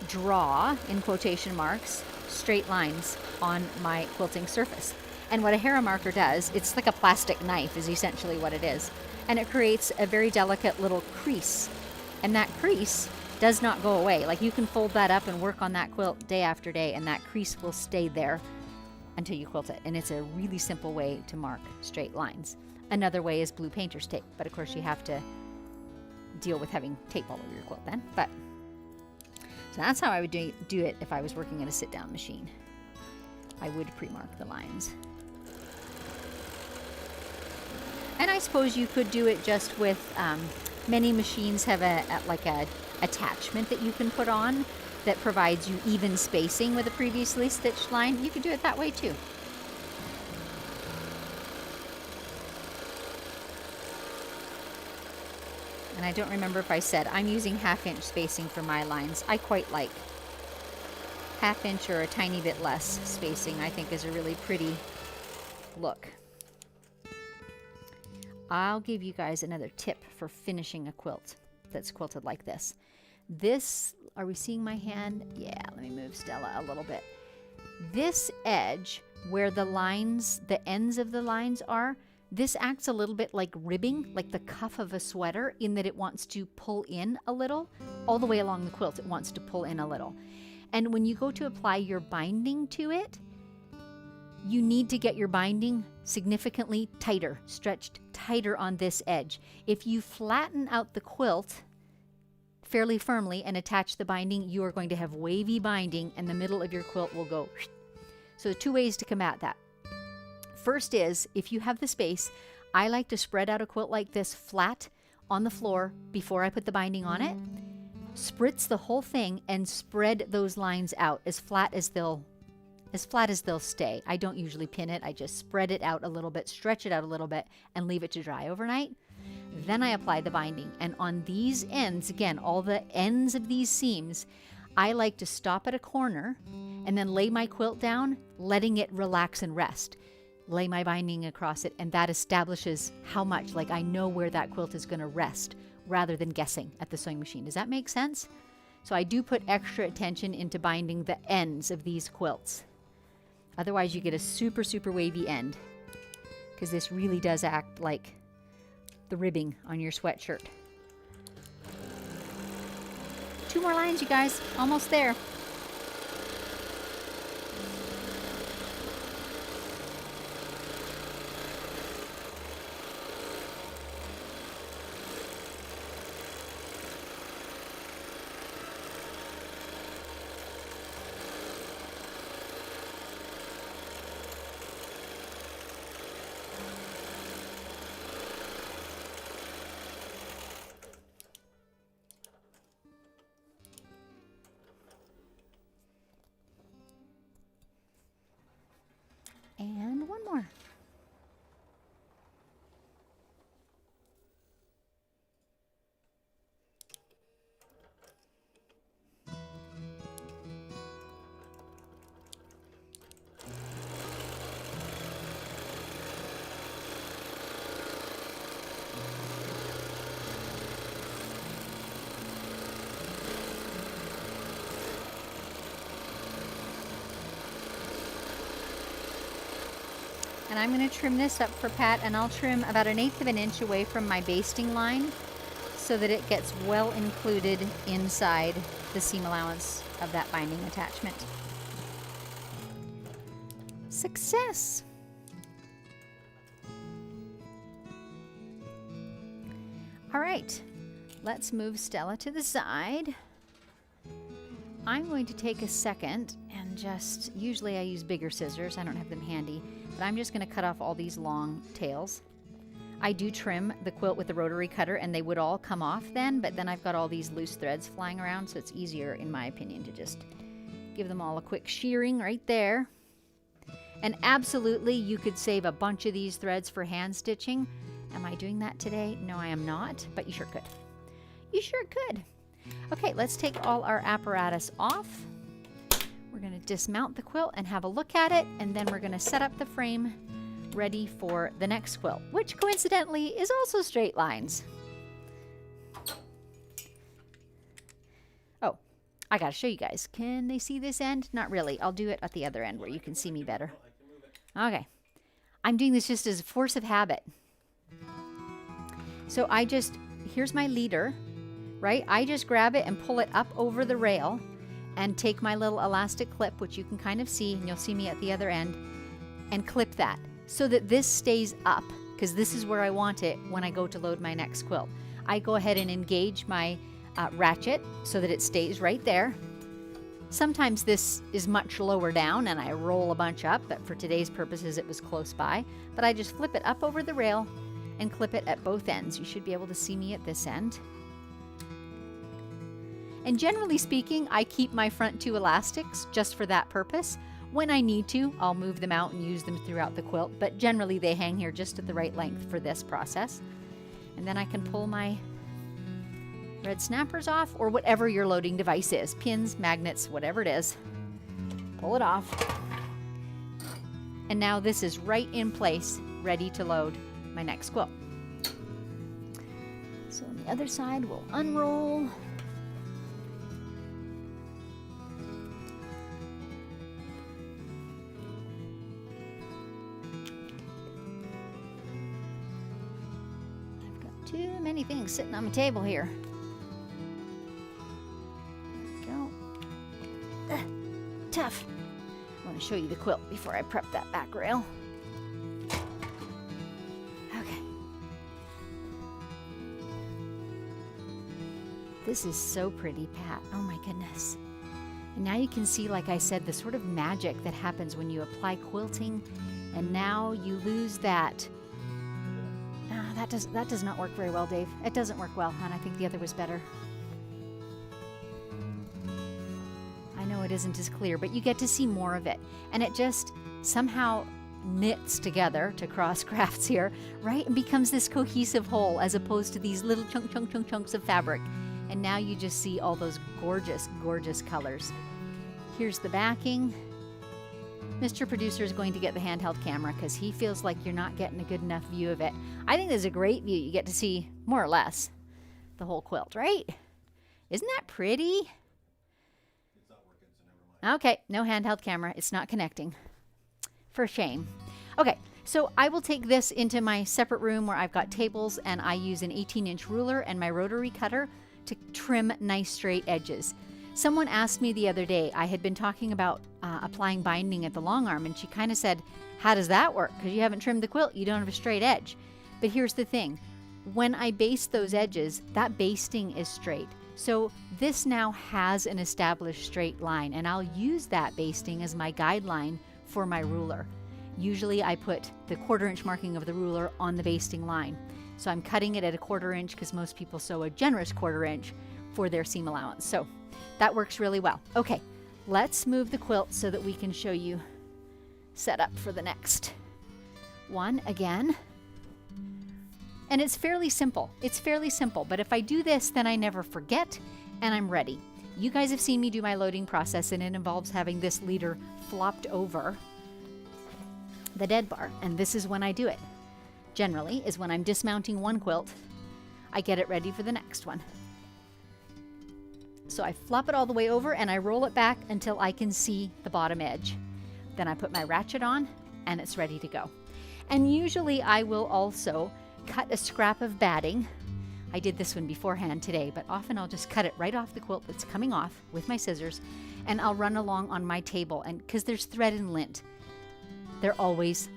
draw, in quotation marks, straight lines on my quilting surface. And what a Hera marker does, it's like a plastic knife is essentially what it is. And it creates a very delicate little crease. And that crease does not go away. Like, you can fold that up and work on that quilt day after day, and that crease will stay there until you quilt it. And it's a really simple way to mark straight lines. Another way is blue painter's tape, but of course you have to deal with having tape all over your quilt then. But so that's how I would do it if I was working at a sit-down machine. I would pre-mark the lines. And I suppose you could do it just with, many machines have a attachment that you can put on that provides you even spacing with a previously stitched line. You could do it that way too. And I don't remember if I said, I'm using 1/2 inch spacing for my lines. I quite like 1/2 inch or a tiny bit less spacing. I think is a really pretty look. I'll give you guys another tip for finishing a quilt that's quilted like this. This are we seeing my hand? Yeah, let me move Stella a little bit. This edge where the lines, the ends of the lines are, this acts a little bit like ribbing, like the cuff of a sweater, in that it wants to pull in a little. All the way along the quilt, it wants to pull in a little. And when you go to apply your binding to it, you need to get your binding significantly tighter, stretched tighter on this edge. If you flatten out the quilt fairly firmly and attach the binding, you are going to have wavy binding and the middle of your quilt will go. So 2 ways to combat that. First is, if you have the space, I like to spread out a quilt like this flat on the floor before I put the binding on it. Spritz the whole thing and spread those lines out as flat as they'll stay. I don't usually pin it. I just spread it out a little bit, stretch it out a little bit, and leave it to dry overnight. Then I apply the binding. And on these ends, again, all the ends of these seams, I like to stop at a corner and then lay my quilt down, letting it relax and rest. Lay my binding across it, and that establishes how much, like I know where that quilt is going to rest rather than guessing at the sewing machine. Does that make sense? So I do put extra attention into binding the ends of these quilts. Otherwise, you get a super, super wavy end, because this really does act like the ribbing on your sweatshirt. 2 more lines, you guys. Almost there. And 1 more. And I'm going to trim this up for Pat, and I'll trim about 1/8 of an inch away from my basting line so that it gets well included inside the seam allowance of that binding attachment. Success! All right, let's move Stella to the side. I'm going to take a second and just, usually I use bigger scissors, I don't have them handy, but I'm just going to cut off all these long tails. I do trim the quilt with the rotary cutter and they would all come off then, but then I've got all these loose threads flying around, so it's easier, in my opinion, to just give them all a quick shearing right there. And absolutely, you could save a bunch of these threads for hand stitching. Am I doing that today? No, I am not, but you sure could. You sure could. Okay, let's take all our apparatus off. We're going to dismount the quilt and have a look at it, and then we're going to set up the frame ready for the next quilt, which coincidentally is also straight lines. Oh, I got to show you guys. Can they see this end? Not really. I'll do it at the other end where you can see me better. Okay. I'm doing this just as a force of habit. So here's my leader, right? I just grab it and pull it up over the rail and take my little elastic clip, which you can kind of see, and you'll see me at the other end, and clip that so that this stays up, because this is where I want it when I go to load my next quilt. I go ahead and engage my ratchet so that it stays right there. Sometimes this is much lower down and I roll a bunch up, but for today's purposes it was close by. But I just flip it up over the rail and clip it at both ends. You should be able to see me at this end. And generally speaking, I keep my front 2 elastics just for that purpose. When I need to, I'll move them out and use them throughout the quilt, but generally they hang here just at the right length for this process. And then I can pull my red snappers off, or whatever your loading device is, pins, magnets, whatever it is. Pull it off. And now this is right in place, ready to load my next quilt. So on the other side, we'll unroll. many things sitting on my table here. There we go. Tough. I want to show you the quilt before I prep that back rail. Okay. This is so pretty, Pat. Oh my goodness. And now you can see, like I said, the sort of magic that happens when you apply quilting, and now you lose that. That does not work very well, Dave. It doesn't work well, and I think the other was better. I know it isn't as clear, but you get to see more of it, and it just somehow knits together, to cross crafts here, right? And becomes this cohesive whole, as opposed to these little chunks of fabric. And now you just see all those gorgeous, gorgeous colors. Here's the backing. Mr. Producer is going to get the handheld camera because he feels like you're not getting a good enough view of it. I think there's a great view. You get to see, more or less, the whole quilt, right? Isn't that pretty? It's not working, so never mind. Okay, no handheld camera. It's not connecting. For shame. Okay, so I will take this into my separate room where I've got tables, and I use an 18-inch ruler and my rotary cutter to trim nice straight edges. Someone asked me the other day, I had been talking about applying binding at the long arm, and she kind of said, how does that work? Because you haven't trimmed the quilt, you don't have a straight edge. But here's the thing, when I baste those edges, that basting is straight. So this now has an established straight line, and I'll use that basting as my guideline for my ruler. Usually I put the 1/4 inch marking of the ruler on the basting line. So I'm cutting it at a 1/4 inch because most people sew a generous 1/4 inch for their seam allowance. So that works really well. Okay, let's move the quilt so that we can show you set up for the next one again. And it's fairly simple. It's fairly simple, but if I do this, then I never forget and I'm ready. You guys have seen me do my loading process, and it involves having this leader flopped over the dead bar, and this is when I do it. Generally is when I'm dismounting one quilt, I get it ready for the next one. So I flop it all the way over and I roll it back until I can see the bottom edge. Then I put my ratchet on and it's ready to go. And usually I will also cut a scrap of batting. I did this one beforehand today, but often I'll just cut it right off the quilt that's coming off with my scissors, and I'll run along on my table, and because there's thread and lint. There always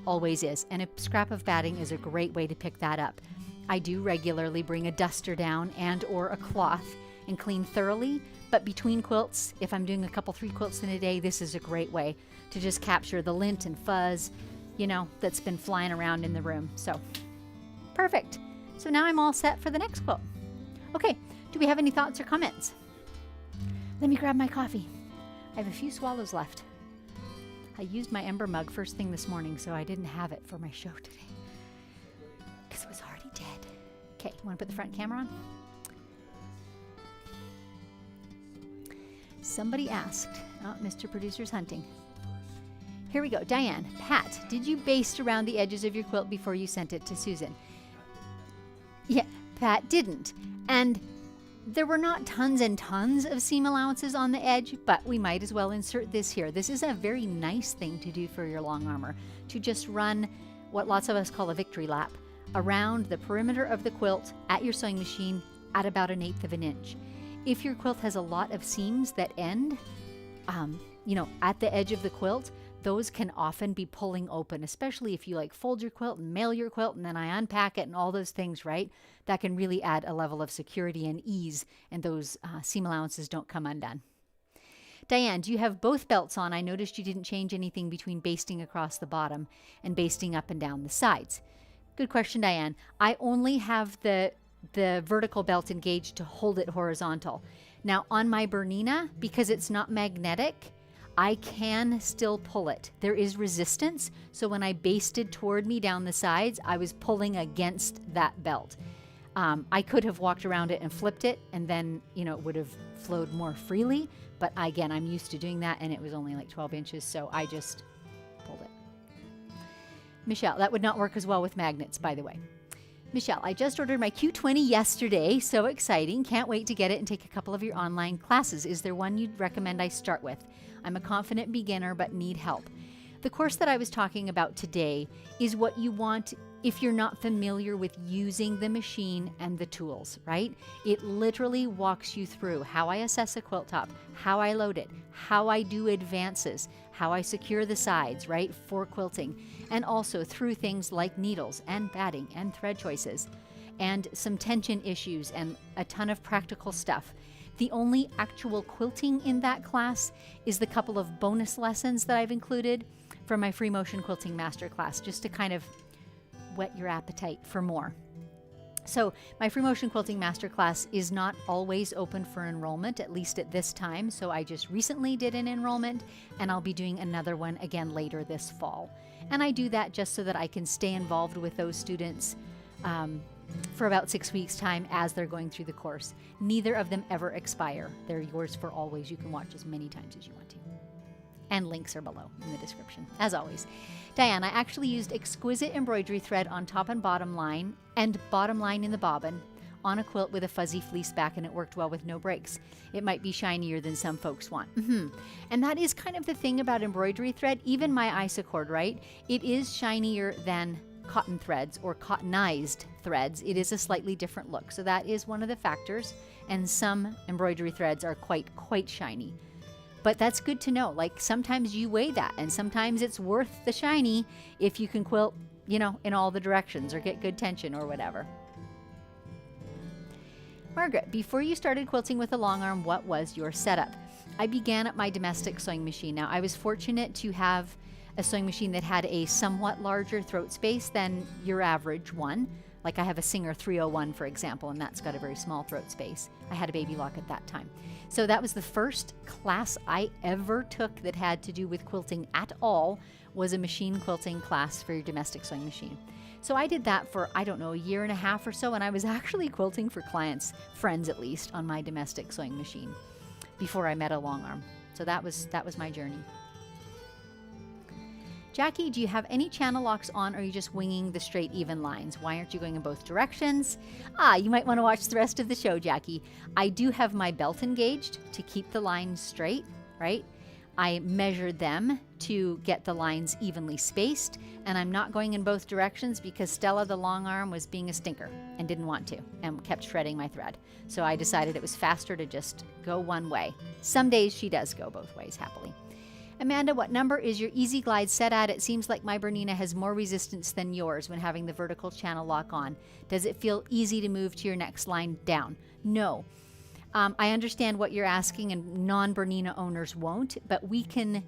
is. And a scrap of batting is a great way to pick that up. I do regularly bring a duster down and or a cloth and clean thoroughly. But between quilts, if I'm doing a couple 3 quilts in a day, this is a great way to just capture the lint and fuzz, you know, that's been flying around in the room. So perfect. So now I'm all set for the next quilt. Okay, do we have any thoughts or comments? Let me grab my coffee. I have a few swallows left. I used my ember mug first thing this morning, so I didn't have it for my show today because it was already dead. Okay, you want to put the front camera on? Somebody asked, oh, Mr. Producer's hunting. Here we go. Diane, Pat, did you baste around the edges of your quilt before you sent it to Susan? Yeah, Pat didn't. And there were not tons and tons of seam allowances on the edge, but we might as well insert this here. This is a very nice thing to do for your long armor, to just run what lots of us call a victory lap around the perimeter of the quilt at your sewing machine at about 1/8 of an inch. If your quilt has a lot of seams that end, at the edge of the quilt, those can often be pulling open, especially if you like fold your quilt and mail your quilt and then I unpack it and all those things, right? That can really add a level of security and ease, and those seam allowances don't come undone. Diane, do you have both belts on? I noticed you didn't change anything between basting across the bottom and basting up and down the sides. Good question, Diane. I only have the vertical belt engaged to hold it horizontal. Now on my Bernina, because it's not magnetic, I can still pull it. There is resistance, so when I basted toward me down the sides, I was pulling against that belt. I could have walked around it and flipped it, and then, it would have flowed more freely, but again, I'm used to doing that, and it was only like 12 inches, so I just pulled it. Michelle, that would not work as well with magnets, by the way. Michelle, I just ordered my Q20 yesterday. So exciting. Can't wait to get it and take a couple of your online classes. Is there one you'd recommend I start with? I'm a confident beginner but need help. The course that I was talking about today is what you want if you're not familiar with using the machine and the tools, right? It literally walks you through how I assess a quilt top, how I load it, how I do advances, how I secure the sides, right, for quilting, and also through things like needles and batting and thread choices and some tension issues and a ton of practical stuff. The only actual quilting in that class is the couple of bonus lessons that I've included from my free motion quilting masterclass, just to kind of whet your appetite for more. So my free motion quilting masterclass is not always open for enrollment, at least at this time. So I just recently did an enrollment, and I'll be doing another one again later this fall. And I do that just so that I can stay involved with those students for about 6 weeks time as they're going through the course. Neither of them ever expire. They're yours for always. You can watch as many times as you want to. And links are below in the description, as always. Diane, I actually used exquisite embroidery thread on top and bottom line and bottom line in the bobbin on a quilt with a fuzzy fleece back, and it worked well with no breaks. It might be shinier than some folks want. And that is kind of the thing about embroidery thread. Even my Isacord, right? It is shinier than cotton threads or cottonized threads. It is a slightly different look. So that is one of the factors. And some embroidery threads are quite shiny. But that's good to know. Like sometimes you weigh that, and sometimes it's worth the shiny if you can quilt, you know, in all the directions or get good tension or whatever. Margaret, before you started quilting with a long arm, what was your setup? I began at my domestic sewing machine. Now, I was fortunate to have a sewing machine that had a somewhat larger throat space than your average one. Like I have a Singer 301, for example, and that's got a very small throat space. I had a baby lock at that time. So that was the first class I ever took that had to do with quilting at all, was a machine quilting class for your domestic sewing machine. So I did that for, I don't know, a year and a half or so, and I was actually quilting for clients, friends at least, on my domestic sewing machine before I met a long arm. So that was my journey. Jackie, do you have any channel locks on, or are you just winging the straight, even lines? Why aren't you going in both directions? You might want to watch the rest of the show, Jackie. I do have my belt engaged to keep the lines straight, right? I measured them to get the lines evenly spaced, and I'm not going in both directions because Stella, the long arm, was being a stinker and didn't want to and kept shredding my thread. So I decided it was faster to just go one way. Some days she does go both ways happily. Amanda, what number is your Easy Glide set at? It seems like my Bernina has more resistance than yours when having the vertical channel lock on. Does it feel easy to move to your next line down? No. I understand what you're asking, and non-Bernina owners won't, but we can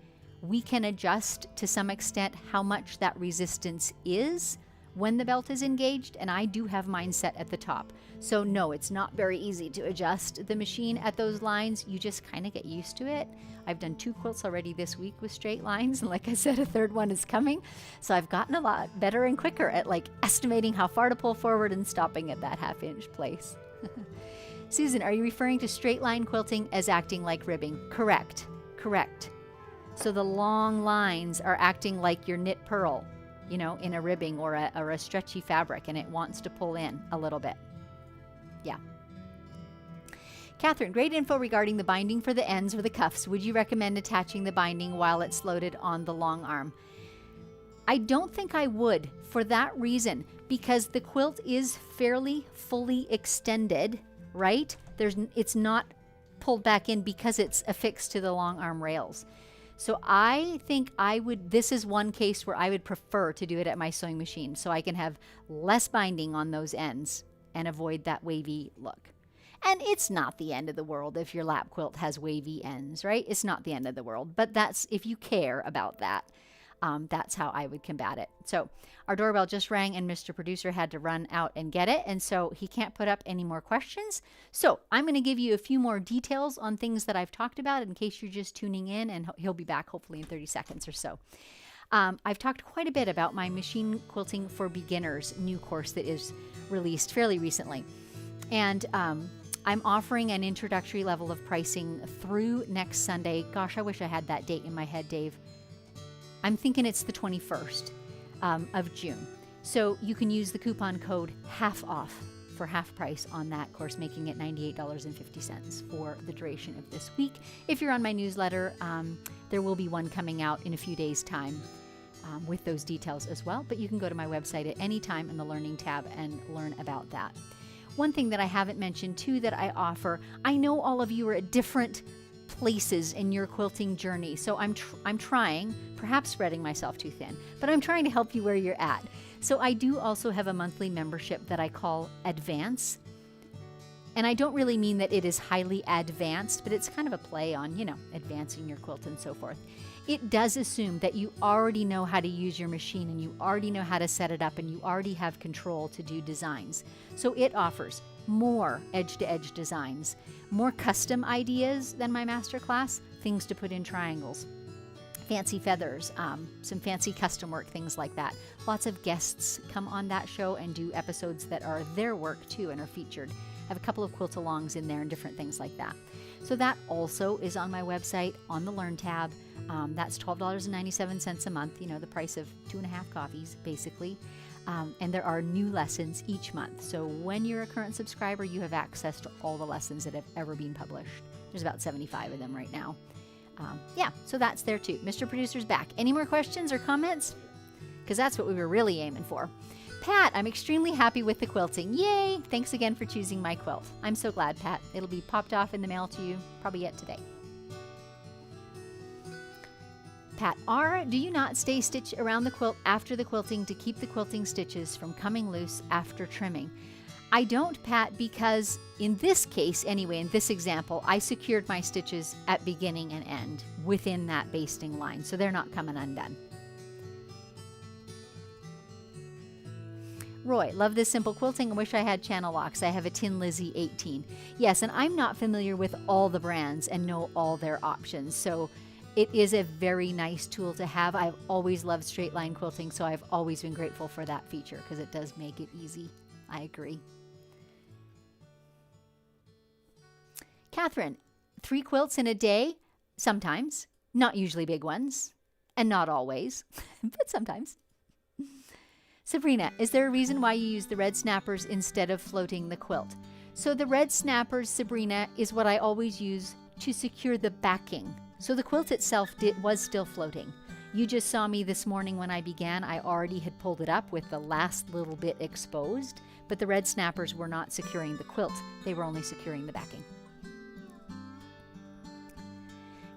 adjust to some extent how much that resistance is when the belt is engaged, and I do have mine set at the top. So no, it's not very easy to adjust the machine at those lines. You just kind of get used to it. I've done 2 quilts already this week with straight lines, and like I said, a third one is coming. So I've gotten a lot better and quicker at like estimating how far to pull forward and stopping at that half-inch place. Susan, are you referring to straight line quilting as acting like ribbing? Correct. So the long lines are acting like your knit purl, you know, in a ribbing or a stretchy fabric, and it wants to pull in a little bit. Yeah. Catherine, great info regarding the binding for the ends or the cuffs. Would you recommend attaching the binding while it's loaded on the long arm? I don't think I would, for that reason, because the quilt is fairly fully extended, right? It's not pulled back in because it's affixed to the long arm rails. So I think this is one case where I would prefer to do it at my sewing machine so I can have less binding on those ends and avoid that wavy look. And it's not the end of the world if your lap quilt has wavy ends, right? It's not the end of the world, but that's, if you care about that, that's how I would combat it. So our doorbell just rang and Mr. Producer had to run out and get it. And so he can't put up any more questions. So I'm going to give you a few more details on things that I've talked about in case you're just tuning in, and he'll be back hopefully in 30 seconds or so. I've talked quite a bit about my Machine Quilting for Beginners new course that is released fairly recently. And I'm offering an introductory level of pricing through next Sunday. Gosh, I wish I had that date in my head, Dave. I'm thinking it's the 21st of June. So you can use the coupon code half off for half price on that course, making it $98.50 for the duration of this week. If you're on my newsletter, there will be one coming out in a few days' time with those details as well. But you can go to my website at any time in the Learning tab and learn about that. One thing that I haven't mentioned too that I offer, I know all of you are at different places in your quilting journey, so I'm trying, perhaps spreading myself too thin, but I'm trying to help you where you're at. So I do also have a monthly membership that I call Advance. And I don't really mean that it is highly advanced, but it's kind of a play on, you know, advancing your quilt and so forth. It does assume that you already know how to use your machine and you already know how to set it up and you already have control to do designs. So it offers more edge-to-edge designs, more custom ideas than my masterclass, things to put in triangles, fancy feathers, some fancy custom work, things like that. Lots of guests come on that show and do episodes that are their work too and are featured. I have a couple of quilt-alongs in there and different things like that. So that also is on my website on the Learn tab. That's $12.97 a month, you know, the price of 2.5 coffees, basically. And there are new lessons each month. So when you're a current subscriber, you have access to all the lessons that have ever been published. There's about 75 of them right now. Yeah, so that's there too. Mr. Producer's back. Any more questions or comments? Because that's what we were really aiming for. Pat, I'm extremely happy with the quilting. Yay! Thanks again for choosing my quilt. I'm so glad, Pat. It'll be popped off in the mail to you probably yet today. Pat R, do you not stay stitch around the quilt after the quilting to keep the quilting stitches from coming loose after trimming? I don't, Pat, because in this case, anyway, in this example, I secured my stitches at beginning and end within that basting line, so they're not coming undone. Roy, love this simple quilting. I wish I had channel locks. I have a Tin Lizzie 18. Yes, and I'm not familiar with all the brands and know all their options, so it is a very nice tool to have. I've always loved straight line quilting, so I've always been grateful for that feature because it does make it easy. I agree. Catherine, 3 quilts in a day? Sometimes. Not usually big ones. And not always, but sometimes. Sabrina, is there a reason why you use the red snappers instead of floating the quilt? So the red snappers, Sabrina, is what I always use to secure the backing. So the quilt itself was still floating. You just saw me this morning when I began. I already had pulled it up with the last little bit exposed, but the red snappers were not securing the quilt. They were only securing the backing.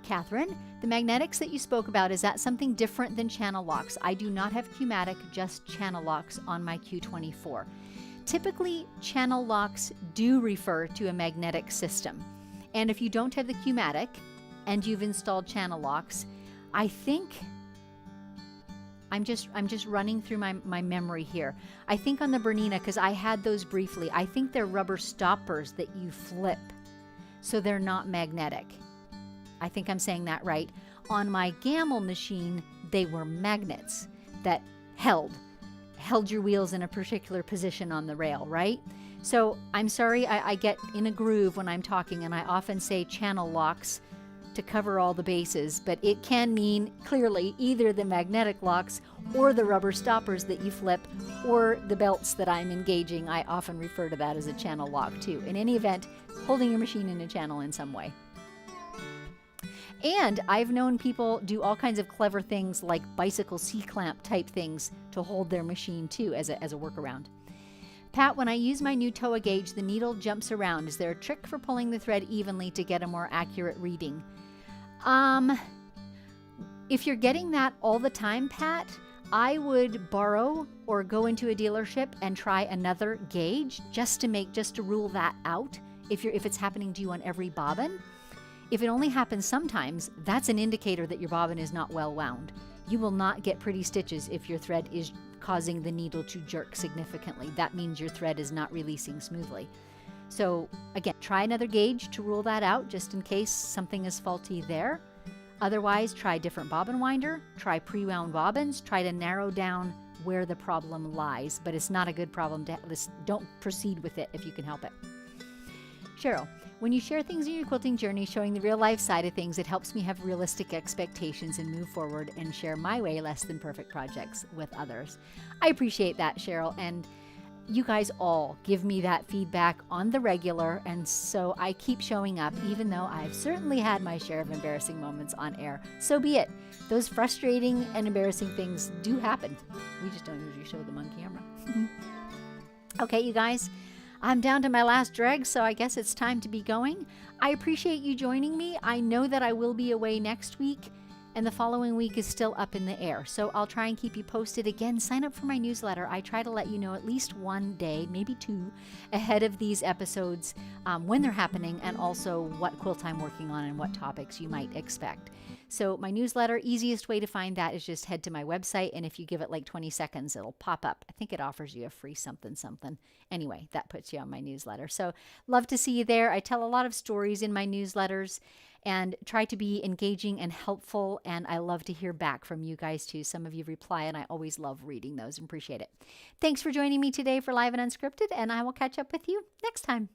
Catherine, the magnetics that you spoke about, is that something different than channel locks? I do not have Q-matic, just channel locks on my Q24. Typically, channel locks do refer to a magnetic system. And if you don't have the Q-matic and you've installed channel locks, I think, I'm just running through my memory here. I think on the Bernina, because I had those briefly, I think they're rubber stoppers that you flip, so they're not magnetic. I think I'm saying that right. On my Gamble machine, they were magnets that held your wheels in a particular position on the rail, right? So I'm sorry, I get in a groove when I'm talking, and I often say channel locks to cover all the bases, but it can mean clearly either the magnetic locks or the rubber stoppers that you flip or the belts that I'm engaging. I often refer to that as a channel lock too. In any event, holding your machine in a channel in some way. And I've known people do all kinds of clever things like bicycle C-clamp type things to hold their machine too as a workaround. Pat, when I use my new Toa gauge, the needle jumps around. Is there a trick for pulling the thread evenly to get a more accurate reading? If you're getting that all the time, Pat, I would borrow or go into a dealership and try another gauge just to rule that out if it's happening to you on every bobbin. If it only happens sometimes, that's an indicator that your bobbin is not well wound. You will not get pretty stitches if your thread is causing the needle to jerk significantly. That means your thread is not releasing smoothly. So again, try another gauge to rule that out just in case something is faulty there. Otherwise, try a different bobbin winder, try pre-wound bobbins, try to narrow down where the problem lies. But it's not a good problem to don't proceed with it if you can help it. Cheryl, when you share things in your quilting journey showing the real life side of things, it helps me have realistic expectations and move forward and share my way less than perfect projects with others. I appreciate that, Cheryl. And You guys all give me that feedback on the regular, and so I keep showing up, even though I've certainly had my share of embarrassing moments on air. So be it. Those frustrating and embarrassing things do happen. We just don't usually show them on camera. Okay, you guys, I'm down to my last dreg, so I guess it's time to be going. I appreciate you joining me. I know that I will be away next week, and the following week is still up in the air. So I'll try and keep you posted. Again, sign up for my newsletter. I try to let you know at least one day, maybe two, ahead of these episodes when they're happening, and also what quilt I'm working on and what topics you might expect. So my newsletter, easiest way to find that is just head to my website, and if you give it like 20 seconds, it'll pop up. I think it offers you a free something. Anyway, that puts you on my newsletter. So love to see you there. I tell a lot of stories in my newsletters and try to be engaging and helpful, and I love to hear back from you guys too. Some of you reply, and I always love reading those and appreciate it. Thanks for joining me today for Live and Unscripted, and I will catch up with you next time.